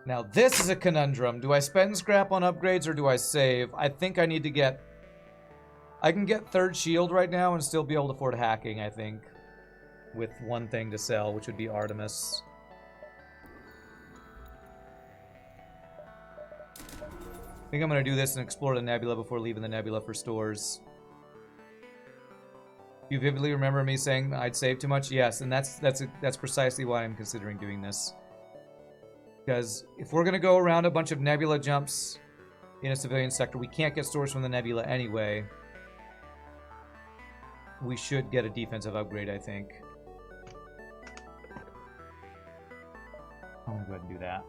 Now this is a conundrum. Do I spend scrap on upgrades or do I save? I think I need to get... I can get 3rd shield right now and still be able to afford hacking, I think. With one thing to sell, which would be Artemis. I think I'm going to do this and explore the nebula before leaving the nebula for stores. You vividly remember me saying I'd save too much? Yes, and that's precisely why I'm considering doing this. Because if we're going to go around a bunch of nebula jumps in a civilian sector, we can't get stores from the nebula anyway. We should get a defensive upgrade, I think. I'm going to go ahead and do that.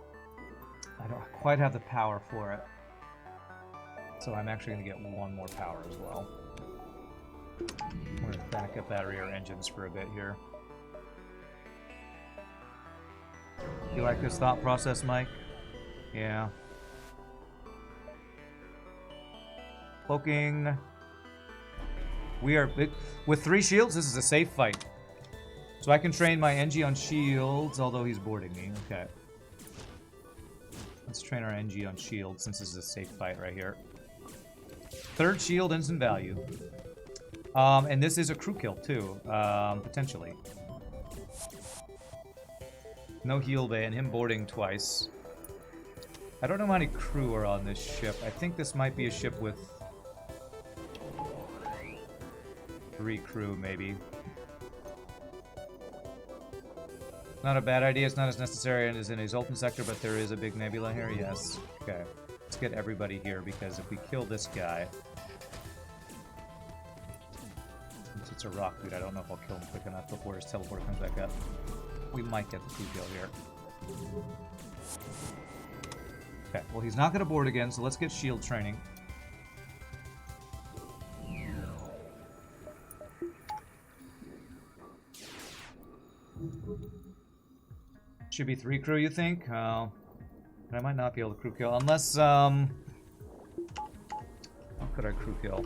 I don't quite have the power for it. So I'm actually going to get 1 more power as well. I'm going to back up that rear engines for a bit here. You like this thought process, Mike? Yeah. Cloaking. We are big. With 3 shields, this is a safe fight. So I can train my NG on shields, although he's boarding me. Okay. Let's train our NG on shields since this is a safe fight right here. 3rd shield, instant value. And this is a crew kill too, potentially. No heal bay and him boarding twice. I don't know how many crew are on this ship. I think this might be a ship with 3 crew, maybe. Not a bad idea. It's not as necessary as in a Zoltan sector, but there is a big nebula here. Yes. Okay. Let's get everybody here because if we kill this guy, since it's a rock dude, I don't know if I'll kill him quick enough before his teleporter comes back up. We might get the crew kill here. Okay. Well, he's not going to board again, so let's get shield training. Should be 3 crew, you think? I might not be able to crew kill unless how could I crew kill?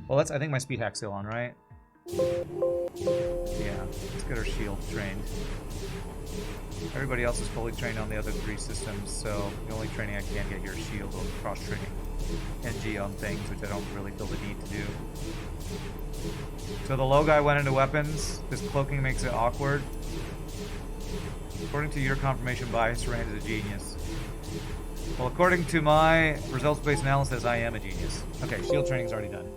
Well, I think my speed hack's still on, right? Yeah, let's get our shield trained. Everybody else is fully trained on the other 3 systems, so the only training I can get here is shield or cross training NG on things, which I don't really feel the need to do. So the low guy went into weapons. This cloaking makes it awkward. According to your confirmation bias, Rand is a genius. Well, according to my results-based analysis, I am a genius. Okay, shield training's already done.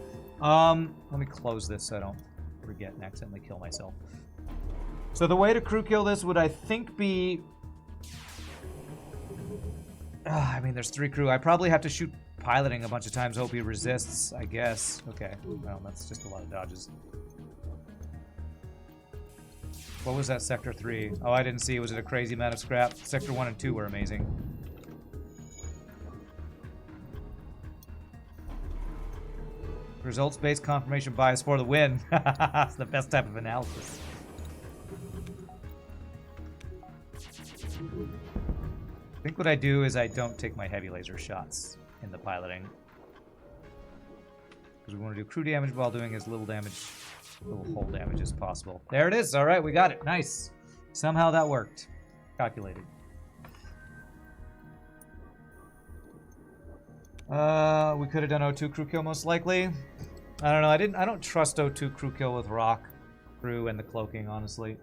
Let me close this so I don't forget and accidentally kill myself. So the way to crew kill this would, I think, be... I mean, there's 3 crew. I probably have to shoot piloting a bunch of times, hope he resists, I guess. Okay, well, that's just a lot of dodges. What was that Sector 3? Oh, I didn't see. Was it a crazy amount of scrap? Sector 1 and 2 were amazing. Results-based confirmation bias for the win. It's the best type of analysis. I think what I do is I don't take my heavy laser shots in the piloting. Because we want to do crew damage while doing as little damage, little hull damage as possible. There it is. All right, we got it. Nice. Somehow that worked. Calculated. We could have done O2 crew kill most likely. I don't know. I don't trust O2 crew kill with rock crew and the cloaking, honestly.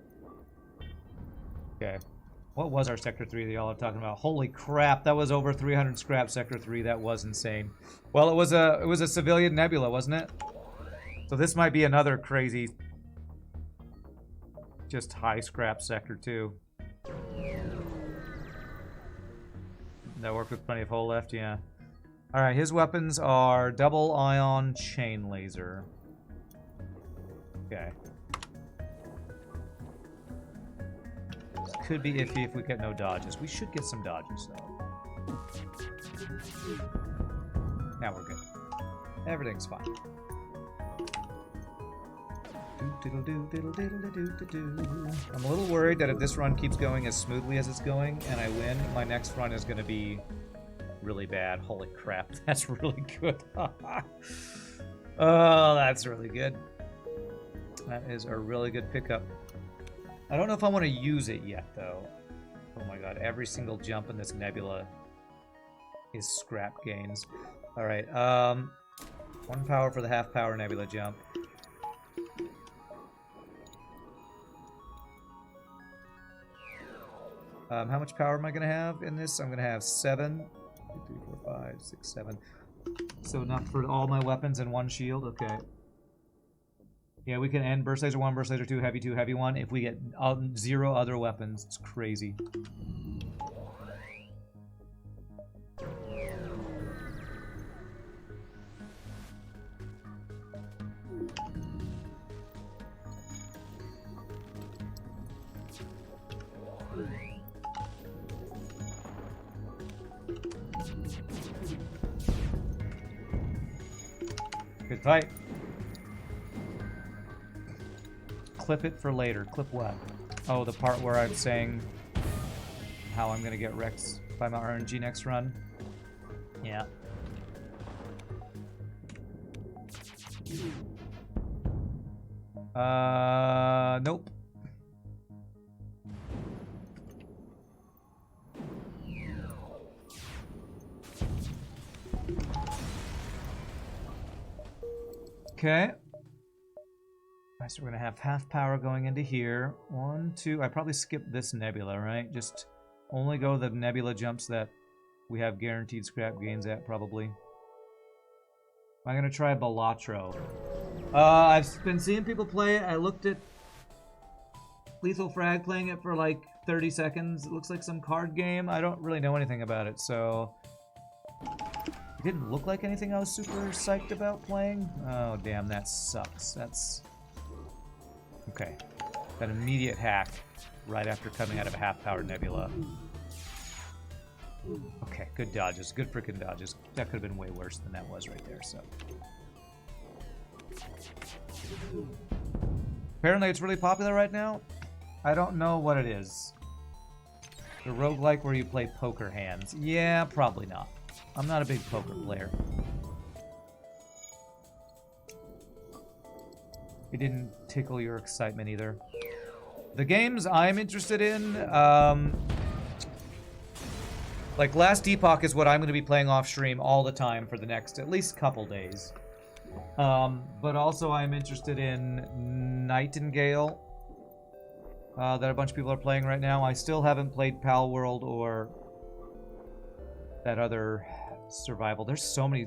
Okay. What was our Sector 3 that y'all are talking about? Holy crap, that was over 300 scrap Sector 3. That was insane. Well, it was a civilian nebula, wasn't it? So this might be another crazy, just high scrap Sector 2. That worked with plenty of hull left, yeah. Alright, his weapons are double ion chain laser. Okay. Could be iffy if we get no dodges. We should get some dodges, though. Now we're good. Everything's fine. I'm a little worried that if this run keeps going as smoothly as it's going, and I win, my next run is going to be really bad. Holy crap, that's really good. Oh, that's really good. That is a really good pickup. I don't know if I want to use it yet, though. Oh my god, every single jump in this nebula is scrap gains. Alright, 1 power for the half power nebula jump. How much power am I going to have in this? I'm going to have 7. 2, 3, 4, 5, 6, 7. So enough for all my weapons and 1 shield? Okay. Yeah, we can end Burst Laser 1, Burst Laser 2, Heavy 2, Heavy 1 if we get 0 other weapons. It's crazy. Good fight. Clip it for later. Clip what? Oh, the part where I'm saying how I'm gonna get Rex by my RNG next run. Yeah. Nope. Okay. So we're gonna have half power going into here. 1, 2. I probably skipped this nebula, right? Just only go the nebula jumps that we have guaranteed scrap gains at, probably. I'm gonna try Balatro. I've been seeing people play it. I looked at Lethal Frag playing it for like 30 seconds. It looks like some card game. I don't really know anything about it, so it didn't look like anything I was super psyched about playing. Oh damn, that sucks. That's okay. That immediate hack right after coming out of a half-powered nebula. Okay, good dodges. Good freaking dodges. That could have been way worse than that was right there, so. Apparently it's really popular right now. I don't know what it is. The roguelike where you play poker hands. Yeah, probably not. I'm not a big poker player. It didn't tickle your excitement either. The games I'm interested in, like Last Epoch is what I'm going to be playing off stream all the time for the next at least couple days. But also I'm interested in Nightingale, that a bunch of people are playing right now. I still haven't played Pal World or that other survival. There's so many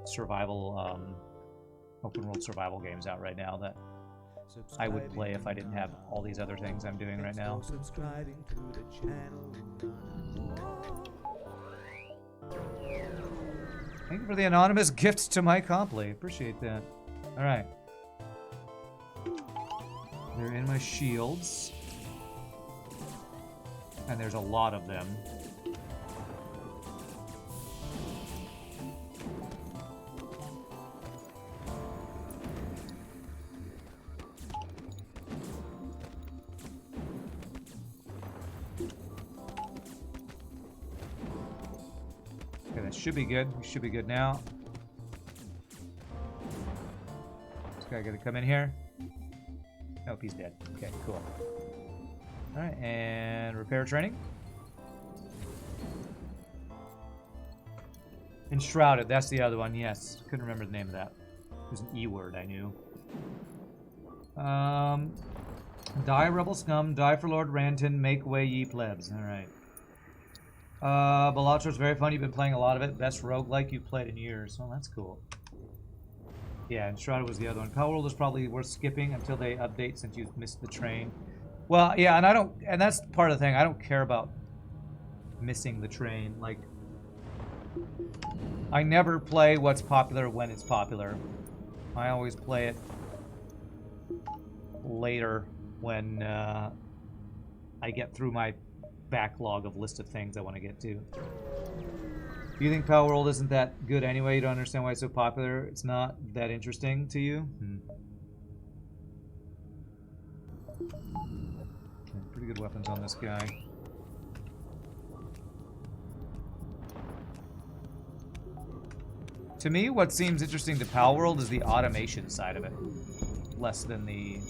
survival, open world survival games out right now that I would play if I didn't have all these other things I'm doing right now. Thank you for the anonymous gifts to my comply. Appreciate that. Alright. They're in my shields. And there's a lot of them. Okay, that should be good. We should be good now. This guy gonna come in here? Nope, he's dead. Okay, cool. Alright, and repair training. Enshrouded, that's the other one, yes. Couldn't remember the name of that. It was an E word, I knew. Die, rebel scum, die for Lord Ranton, make way, ye plebs. Alright. Balatro's very fun, you've been playing a lot of it. Best roguelike you've played in years. Oh, that's cool. Yeah, Enshrouded was the other one. Palworld is probably worth skipping until they update since you've missed the train. Well, yeah, and that's part of the thing. I don't care about missing the train. Like, I never play what's popular when it's popular. I always play it later when I get through my backlog of list of things I want to get to. Do you think Palworld isn't that good anyway? You don't understand why it's so popular? It's not that interesting to you? Okay, pretty good weapons on this guy. To me, what seems interesting to Palworld is the automation side of it. Less than the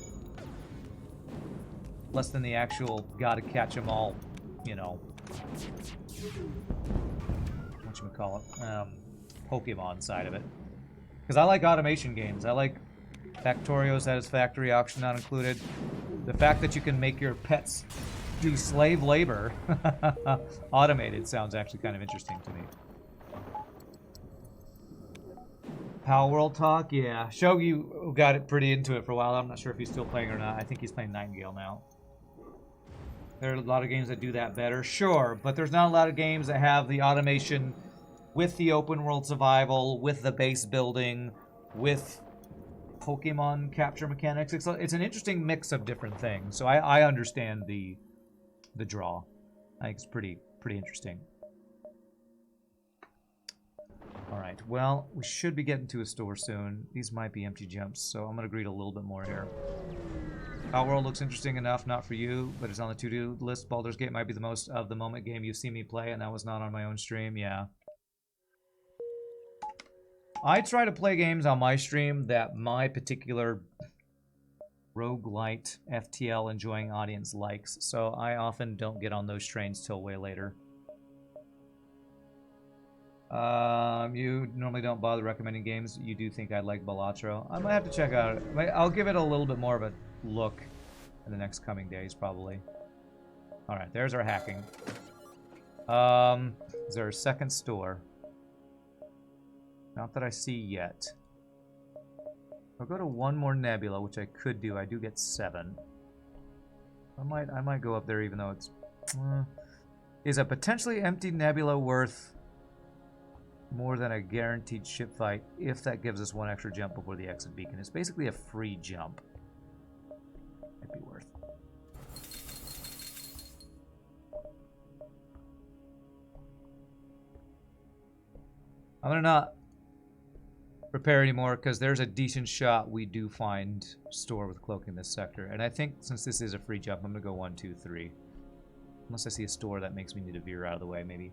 actual gotta catch 'em all, you know, whatchamacallit, Pokemon side of it. Because I like automation games. I like Factorio Satisfactory, Auction Not Included. The fact that you can make your pets do slave labor automated sounds actually kind of interesting to me. Palworld talk? Yeah. Shogi got it pretty into it for a while. I'm not sure if he's still playing or not. I think he's playing Nightingale now. There are a lot of games that do that better, sure, but there's not a lot of games that have the automation with the open world survival, with the base building, with Pokemon capture mechanics. It's an interesting mix of different things. So I understand the draw. I think it's pretty interesting. Alright, well, we should be getting to a store soon. These might be empty jumps, so I'm going to greet a little bit more here. Palworld looks interesting enough, not for you, but it's on the to-do list. Baldur's Gate might be the most of the moment game you've seen me play, and that was not on my own stream, yeah. I try to play games on my stream that my particular roguelite FTL enjoying audience likes, so I often don't get on those trains till way later. You normally don't bother recommending games. You do think I'd like Balatro. I might have to check out. I'll give it a little bit more of a look in the next coming days, probably. Alright, there's our hacking. Is there a second store? Not that I see yet. I'll go to one more nebula, which I could do. I do get 7. I might go up there even though it's... is a potentially empty nebula worth more than a guaranteed ship fight if that gives us one extra jump before the exit beacon? It's basically a free jump. Might be worth. I'm gonna not repair anymore because there's a decent shot we do find store with cloak in this sector, and I think since this is a free jump, I'm gonna go 1, 2, 3. Unless I see a store that makes me need to veer out of the way, maybe.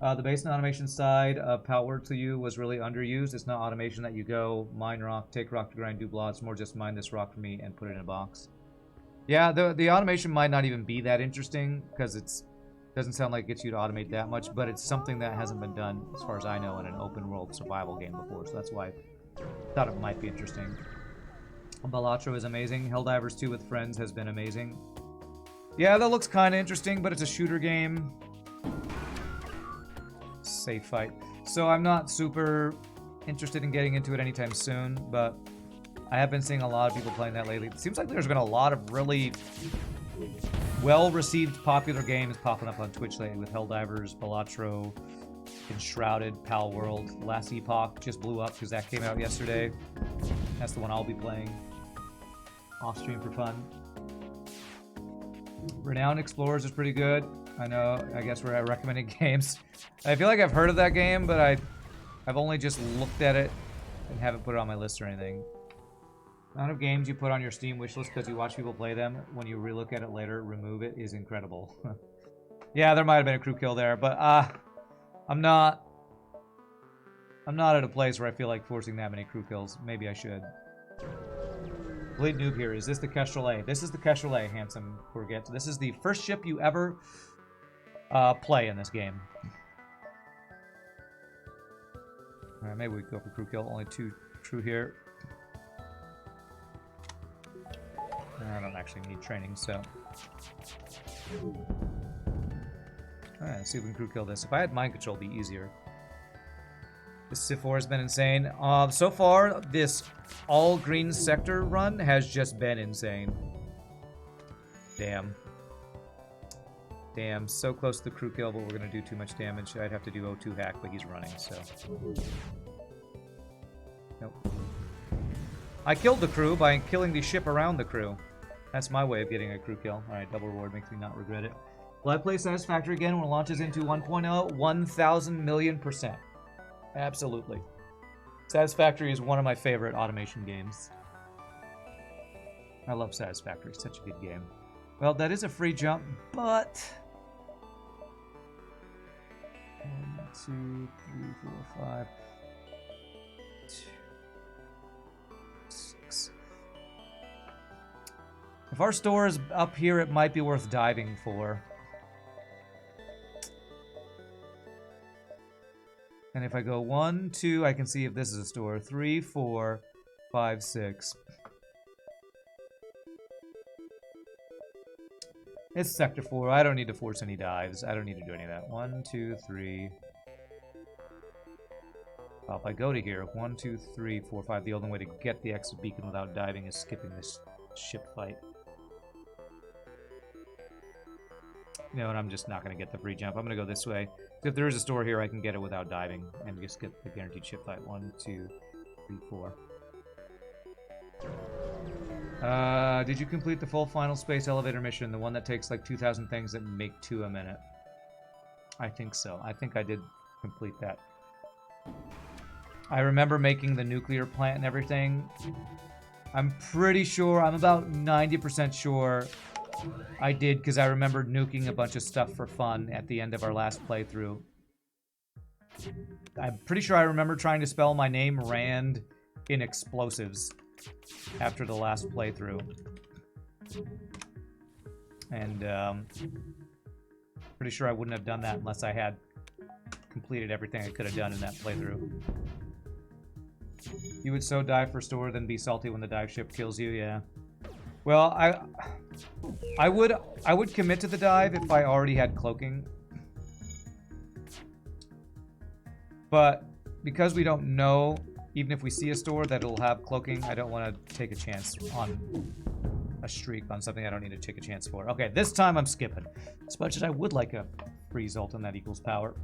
The base and automation side of Palworld to you was really underused. It's not automation that you go mine rock, take rock to grind, do blah. It's more just mine this rock for me and put it in a box. Yeah, the automation might not even be that interesting because it doesn't sound like it gets you to automate that much, but it's something that hasn't been done, as far as I know, in an open world survival game before, so that's why I thought it might be interesting. Balatro is amazing. Helldivers 2 with friends has been amazing. Yeah, that looks kind of interesting, but it's a shooter game. Safe fight. So I'm not super interested in getting into it anytime soon, but I have been seeing a lot of people playing that lately. It seems like there's been a lot of really well-received popular games popping up on Twitch lately with Helldivers, Balatro, Enshrouded, Palworld. Last Epoch just blew up because that came out yesterday. That's the one I'll be playing off stream for fun. Renowned Explorers is pretty good. I know, I guess we're at recommended games. I feel like I've heard of that game, but I've only just looked at it and haven't put it on my list or anything. Amount of games you put on your Steam wishlist because you watch people play them, when you relook at it later, remove it, is incredible. Yeah, there might have been a crew kill there, but I'm not at a place where I feel like forcing that many crew kills. Maybe I should. Bleed noob here. Is this the Kestrel A? This is the Kestrel A, handsome Corget. This is the first ship you ever play in this game. Alright, maybe we go for crew kill. Only 2 crew here. I don't actually need training, so... Alright, let's see if we can crew kill this. If I had mind control, it'd be easier. This Civ 4 has been insane. So far, this all-green sector run has just been insane. Damn. Damn, so close to the crew kill, but we're going to do too much damage. I'd have to do O2 hack, but he's running, so... Nope. I killed the crew by killing the ship around the crew. That's my way of getting a crew kill. Alright, double reward makes me not regret it. Will I play Satisfactory again when it launches into 1.0? 1,000 million%. Absolutely. Satisfactory is one of my favorite automation games. I love Satisfactory. It's such a good game. Well, that is a free jump, but... 1, 2, 3, 4, 5... 6... If our store is up here, it might be worth diving for. And if I go 1, 2, I can see if this is a store. 3, 4, 5, 6. It's Sector 4. I don't need to force any dives. I don't need to do any of that. 1, 2, 3. Well, if I go to here, 1, 2, 3, 4, 5. The only way to get the exit beacon without diving is skipping this ship fight. No, and I'm just not going to get the free jump. I'm going to go this way. If there is a store here, I can get it without diving and just get the guaranteed ship fight. 1, 2, 3, 4. Did you complete the full final space elevator mission? The one that takes like 2,000 things that make 2 a minute? I think so. I think I did complete that. I remember making the nuclear plant and everything. I'm pretty sure, I'm about 90% sure I did, because I remembered nuking a bunch of stuff for fun at the end of our last playthrough. I'm pretty sure I remember trying to spell my name Rand in explosives after the last playthrough. And, pretty sure I wouldn't have done that unless I had completed everything I could have done in that playthrough. You would so dive for store, then be salty when the dive ship kills you, yeah. Well, I would commit to the dive if I already had cloaking. But because we don't know, even if we see a store that it'll have cloaking, I don't want to take a chance on a streak on something I don't need to take a chance for. Okay, this time I'm skipping. As much as I would like a free Zoltan that equals power.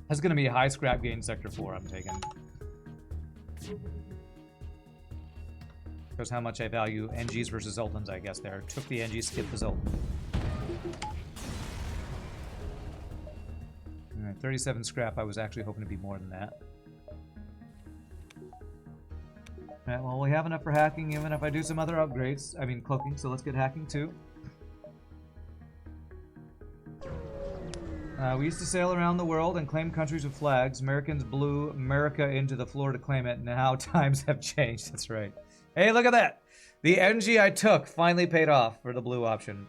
That's going to be a high scrap gain Sector 4 I'm taking. Shows how much I value NGs versus Zoltans, I guess, there. Took the NG, skipped the Zoltan. Alright, 37 scrap. I was actually hoping to be more than that. Alright, well, we have enough for hacking, even if I do some other upgrades. I mean, cloaking, so let's get hacking, too. We used to sail around the world and claim countries with flags. Americans blew America into the floor to claim it. Now times have changed. That's right. Hey, look at that! The NG I took finally paid off for the blue option.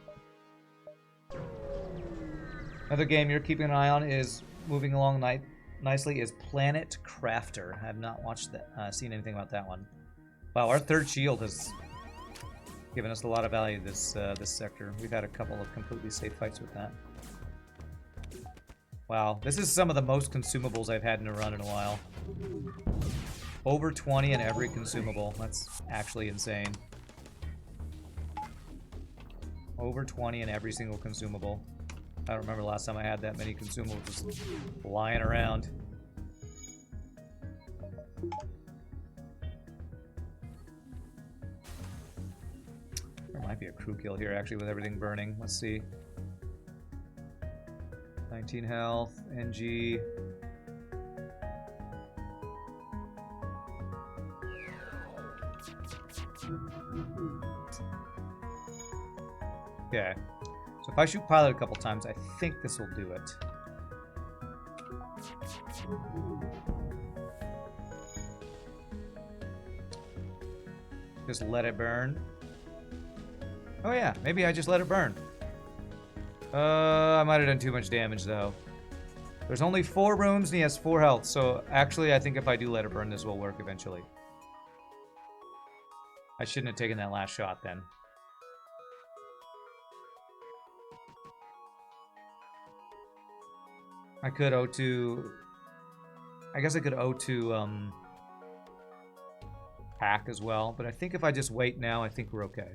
Another game you're keeping an eye on is moving along nicely is Planet Crafter. I have not watched that, seen anything about that one. Wow, our third shield has given us a lot of value this sector. We've had a couple of completely safe fights with that. Wow, this is some of the most consumables I've had in a run in a while. Over 20 in every consumable. That's actually insane. Over 20 in every single consumable. I don't remember the last time I had that many consumables just lying around. There might be a crew kill here, actually, with everything burning. Let's see. 19 health, NG. Okay. So if I shoot pilot a couple times, I think this will do it. Just let it burn. Oh yeah, maybe I just let it burn. I might have done too much damage though. There's only 4 rooms and he has 4 health, so actually I think if I do let it burn, this will work eventually. I shouldn't have taken that last shot then. I could O2... I guess I could O2, pack as well, but I think if I just wait now, I think we're okay.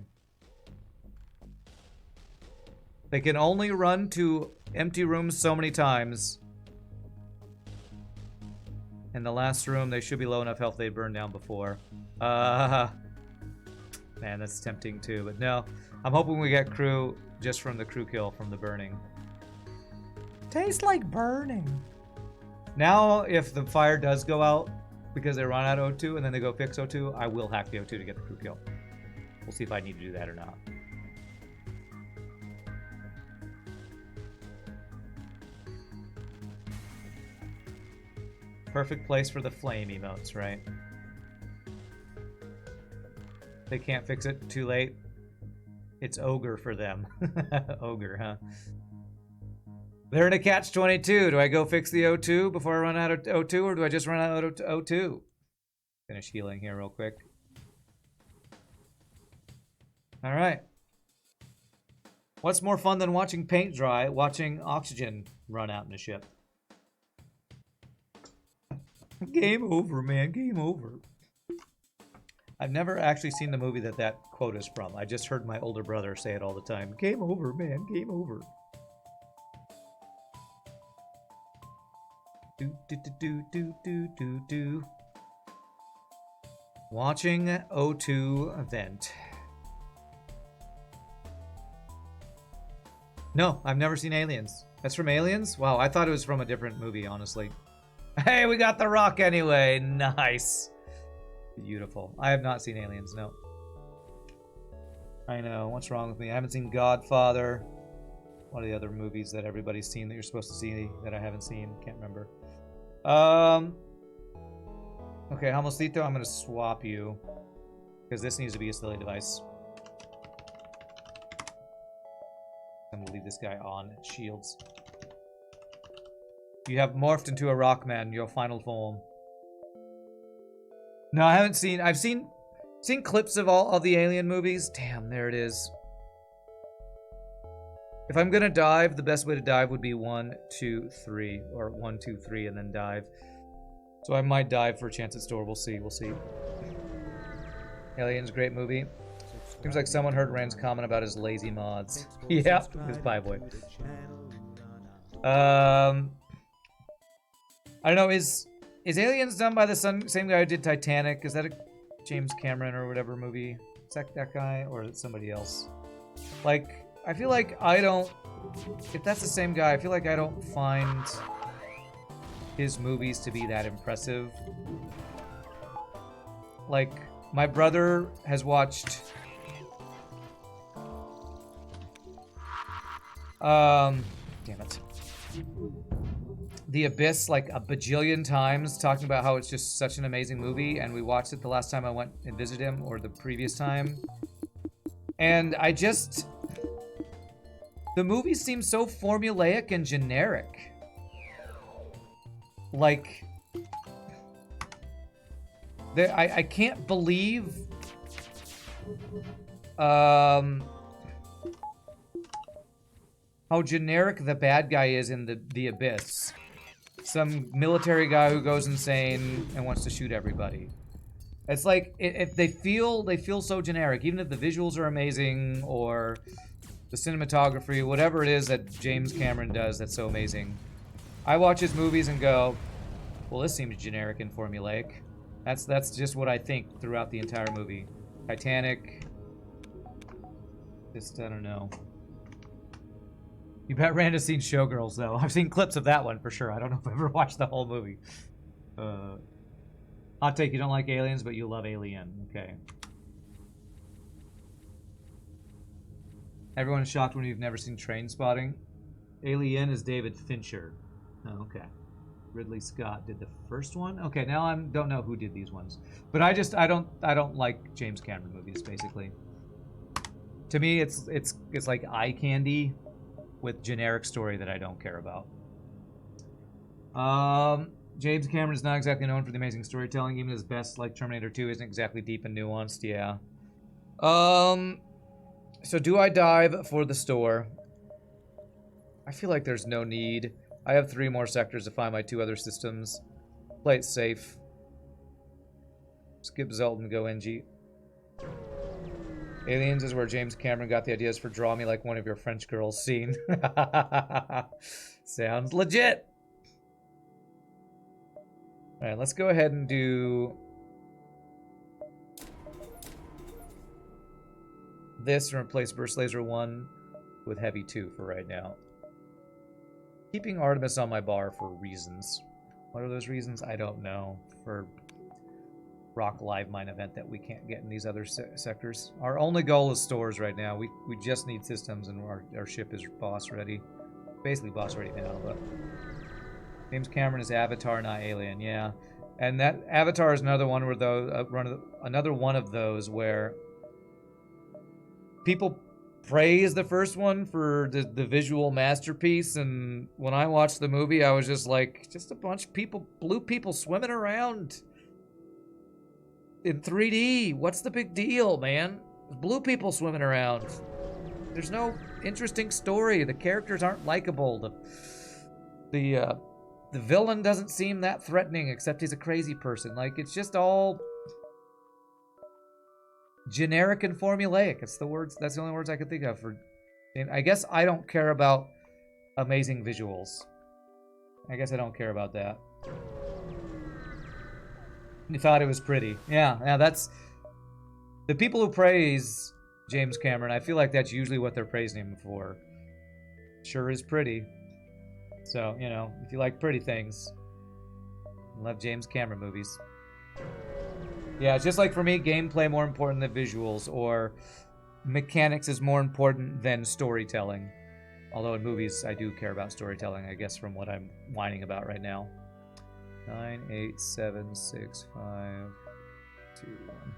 They can only run to empty rooms so many times. In the last room, they should be low enough health they burned down before. Man, that's tempting too, but no. I'm hoping we get crew just from the crew kill from the burning. Tastes like burning. Now, if the fire does go out because they run out of O2 and then they go fix O2, I will hack the O2 to get the crew kill. We'll see if I need to do that or not. Perfect place for the flame emotes, right? They can't fix it too late. It's ogre for them. Ogre, huh? They're in a catch-22. Do I go fix the O2 before I run out of O2, or do I just run out of O2? Finish healing here real quick. All right. What's more fun than watching paint dry? Watching oxygen run out in a ship. Game over, man. Game over. I've never actually seen the movie that quote is from. I just heard my older brother say it all the time. Game over, man. Game over. Do, do, do, do, do, do, do. Watching O2 event. No, I've never seen Aliens. That's from Aliens? Wow, I thought it was from a different movie, honestly. Hey, we got the rock anyway. Nice. Beautiful. I have not seen Aliens, no. I know. What's wrong with me? I haven't seen Godfather. What are the other movies that everybody's seen that you're supposed to see that I haven't seen? Can't remember. Okay, Hamosito, I'm going to swap you. Because this needs to be a silly device. I'm going to leave this guy on shields. You have morphed into a Rockman, your final form. No, I haven't seen... I've seen clips of all of the Alien movies. Damn, there it is. If I'm gonna dive, the best way to dive would be 1, 2, 3. Or 1, 2, 3, and then dive. So I might dive for a chance at store. We'll see, we'll see. Aliens, great movie. Seems like someone heard Rand's comment about his lazy mods. Yeah, his pie boy. I don't know, is Aliens done by the same guy who did Titanic? Is that a James Cameron or whatever movie? Is that guy, or is it somebody else? Like, I feel like I don't... If that's the same guy, I feel like I don't find his movies to be that impressive. Like, my brother has watched... damn it. The Abyss like a bajillion times, talking about how it's just such an amazing movie, and we watched it the last time I went and visited him, or the previous time. And I just... The movie seems so formulaic and generic. Like... I can't believe... how generic the bad guy is in the Abyss. Some military guy who goes insane and wants to shoot everybody. It's like if they feel so generic, even if the visuals are amazing or the cinematography, whatever it is that James Cameron does that's so amazing. I watch his movies and go, well, this seems generic and formulaic. That's just what I think throughout the entire movie. Titanic, Just, I don't know. You bet Randa's seen Showgirls, though. I've seen clips of that one for sure. I don't know if I've ever watched the whole movie. Hot take, you don't like aliens, but you love Alien. Okay. Everyone's shocked when you've never seen Train Spotting. Alien is David Fincher. Oh, okay. Ridley Scott did the first one. Okay, now I don't know who did these ones, but I don't like James Cameron movies. Basically, to me, it's like eye candy with generic story that I don't care about. James Cameron is not exactly known for the amazing storytelling. Even his best, like Terminator 2, isn't exactly deep and nuanced. Yeah. So do I dive for the store? I feel like there's no need. I have 3 more sectors to find my 2 other systems. Play it safe. Skip Zoltan, go NG. Aliens is where James Cameron got the ideas for Draw Me Like One of Your French Girls scene. Sounds legit. Alright, let's go ahead and do this and replace Burst Laser 1 with Heavy 2 for right now. Keeping Artemis on my bar for reasons. What are those reasons? I don't know. For Rock Live Mine event that we can't get in these other sectors. Our only goal is stores right now. We just need systems, and our ship is boss ready. Basically boss ready now, but James Cameron is Avatar, not Alien. Yeah, and that Avatar is another one where another one of those where people praise the first one for the visual masterpiece, and when I watched the movie, I was just like, just a bunch of people, blue people swimming around in 3D. What's the big deal, man? Blue people swimming around. There's no interesting story. The characters aren't likable. The villain doesn't seem that threatening, except he's a crazy person. Like, it's just all generic and formulaic. It's the words. That's the only words I could think of for. And I guess I don't care about amazing visuals. I guess I don't care about that. You thought it was pretty. Yeah, that's the people who praise James Cameron. I feel like that's usually what they're praising him for. Sure is pretty. So, you know, if you like pretty things, you love James Cameron movies. Yeah, it's just like for me, gameplay more important than visuals, or mechanics is more important than storytelling. Although in movies, I do care about storytelling, I guess, from what I'm whining about right now. 9, 8, 7, 6, 5, 2, 1.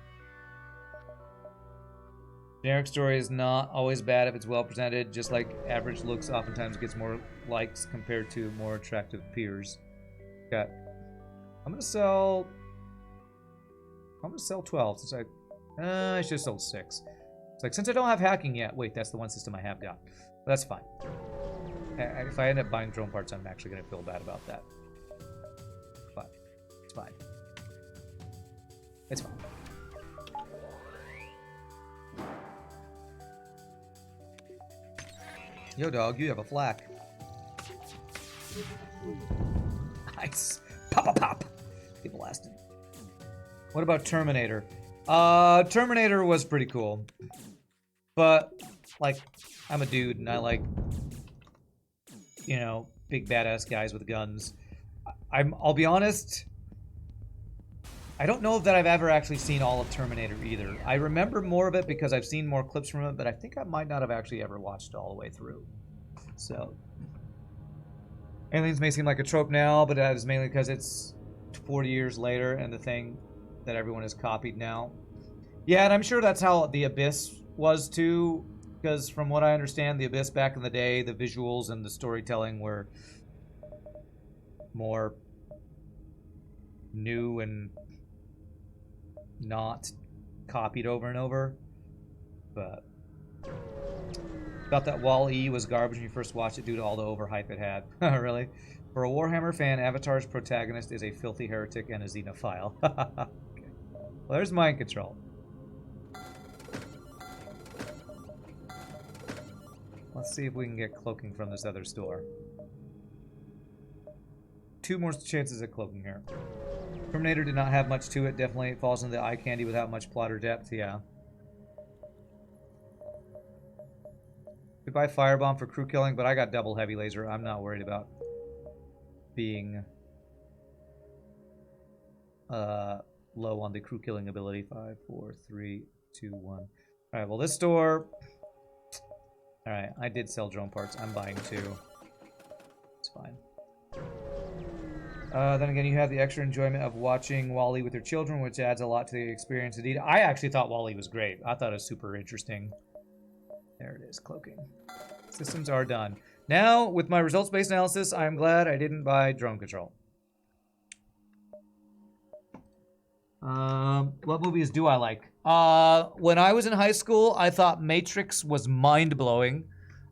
Generic story is not always bad if it's well presented, just like average looks oftentimes gets more likes compared to more attractive peers. Okay. I'm gonna sell 12 since I should have sold 6. It's like, since I don't have hacking yet, wait, that's the one system I have got. That's fine. If I end up buying drone parts, I'm actually gonna feel bad about that. But it's fine. It's fine. Yo, dog, you have a flak. Nice. Pop, pop, pop. Get blasted. What about Terminator? Terminator was pretty cool. But, like, I'm a dude and I like, you know, big badass guys with guns. I'll be honest, I don't know that I've ever actually seen all of Terminator either. I remember more of it because I've seen more clips from it, but I think I might not have actually ever watched it all the way through. So, Aliens may seem like a trope now, but that is mainly because it's 40 years later and the thing that everyone has copied now. Yeah, and I'm sure that's how The Abyss was too, because from what I understand, The Abyss back in the day, the visuals and the storytelling were more new and not copied over and over. But thought that Wall-E was garbage when you first watched it due to all the overhype it had. Really? For a Warhammer fan, Avatar's protagonist is a filthy heretic and a xenophile. Okay. Well, there's mind control. Let's see if we can get cloaking from this other store. 2 more chances at cloaking here. Terminator did not have much to it. Definitely it falls into the eye candy without much plot or depth. Yeah. buy Firebomb for crew killing, but I got double heavy laser. I'm not worried about being low on the crew killing ability. 5, 4, 3, 2, 1. All right, well, this store... All right, I did sell drone parts. I'm buying 2. It's fine. Then again, you have the extra enjoyment of watching WALL-E with your children, which adds a lot to the experience indeed. I actually thought WALL-E was great. I thought it was super interesting. There it is, cloaking. Systems are done. Now, with my results-based analysis, I'm glad I didn't buy drone control. What movies do I like? When I was in high school, I thought Matrix was mind-blowing.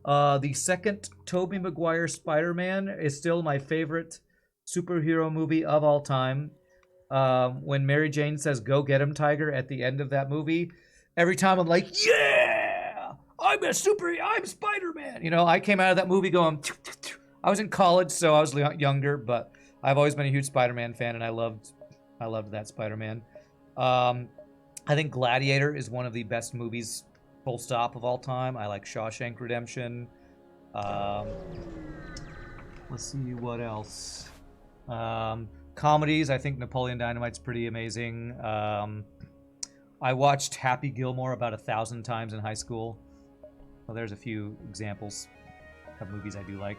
The second Tobey Maguire Spider-Man is still my favorite superhero movie of all time. When Mary Jane says, "Go get him, Tiger," at the end of that movie, every time I'm like, yeah! I'm Spider-Man! You know, I came out of that movie going... I was in college, so I was younger, but I've always been a huge Spider-Man fan, and I loved that Spider-Man. I think Gladiator is one of the best movies, full stop, of all time. I like Shawshank Redemption. Let's see what else. Comedies, I think Napoleon Dynamite's pretty amazing. I watched Happy Gilmore about 1,000 times in high school. Well, there's a few examples of movies I do like.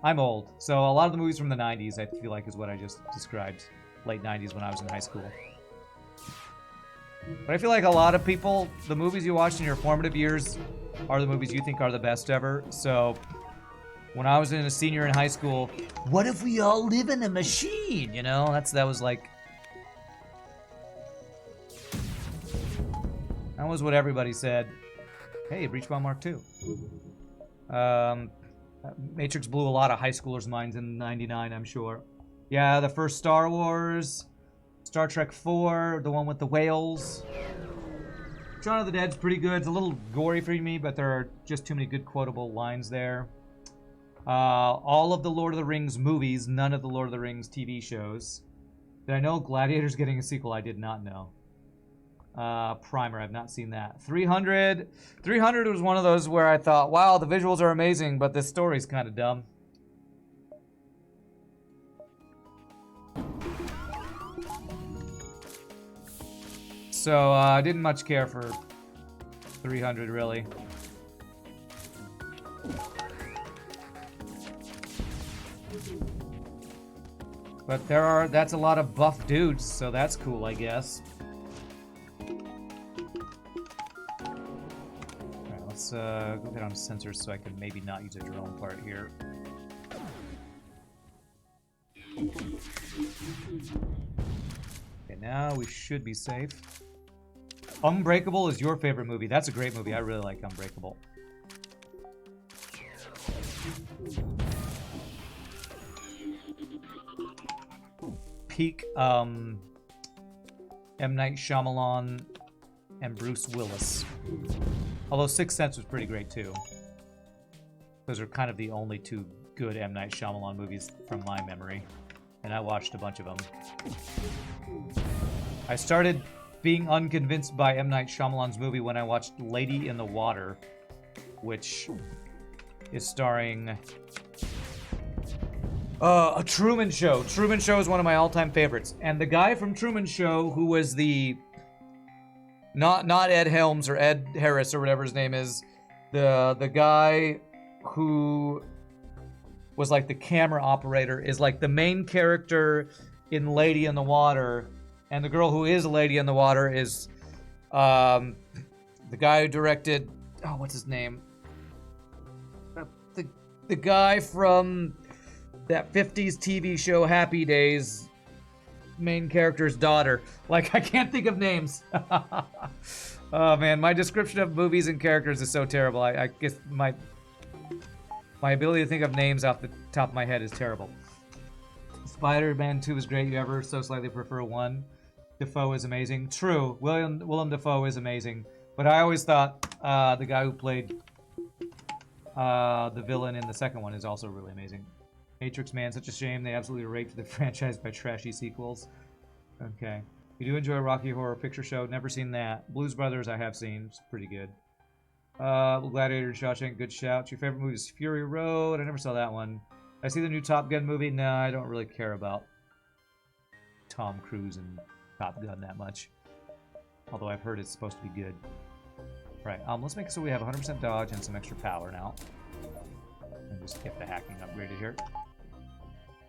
I'm old, so a lot of the movies from the 90s I feel like is what I just described. Late 90s when I was in high school. But I feel like a lot of people, the movies you watched in your formative years are the movies you think are the best ever. So when I was a senior in high school, what if we all live in a machine? You know, that was like... That was what everybody said. Hey, Breach Bomb Mark II. Matrix blew a lot of high schoolers' minds in '99, I'm sure. Yeah, the first Star Wars, Star Trek 4, the one with the whales. Shaun of the Dead's pretty good. It's a little gory for me, but there are just too many good quotable lines there. All of the Lord of the Rings movies, none of the Lord of the Rings TV shows. Did I know Gladiator's getting a sequel? I did not know. Primer, I've not seen that. 300 was one of those where I thought, wow, the visuals are amazing, but this story's kind of dumb. So, I didn't much care for 300, really. But that's a lot of buff dudes, so that's cool, I guess. Alright, let's go get on sensors so I can maybe not use a drone part here. Okay, now we should be safe. Unbreakable is your favorite movie. That's a great movie. I really like Unbreakable. Peak M. Night Shyamalan and Bruce Willis. Although Sixth Sense was pretty great too. Those are kind of the only two good M. Night Shyamalan movies from my memory. And I watched a bunch of them. I started being unconvinced by M. Night Shyamalan's movie when I watched Lady in the Water, which is starring a Truman Show. Truman Show is one of my all-time favorites. And the guy from Truman Show who was the... Not Ed Helms or Ed Harris or whatever his name is. The guy who was like the camera operator is like the main character in Lady in the Water. And the girl who is Lady in the Water is the guy who directed... Oh, what's his name? The guy from that 50s TV show Happy Days, main character's daughter. Like, I can't think of names. Oh, man, my description of movies and characters is so terrible. I guess my ability to think of names off the top of my head is terrible. Spider-Man 2 is great. You ever so slightly prefer 1? Dafoe is amazing. True, Willem Dafoe is amazing. But I always thought the guy who played the villain in the second one is also really amazing. Matrix, man, such a shame. They absolutely raped the franchise by trashy sequels. Okay. You do enjoy Rocky Horror Picture Show. Never seen that. Blues Brothers I have seen. It's pretty good. Gladiator and Shawshank, good shout. Your favorite movie is Fury Road. I never saw that one. I see the new Top Gun movie. No, I don't really care about Tom Cruise and Top Gun that much. Although I've heard it's supposed to be good. Right, let's make it so we have 100% dodge and some extra power now. And just get the hacking upgraded here.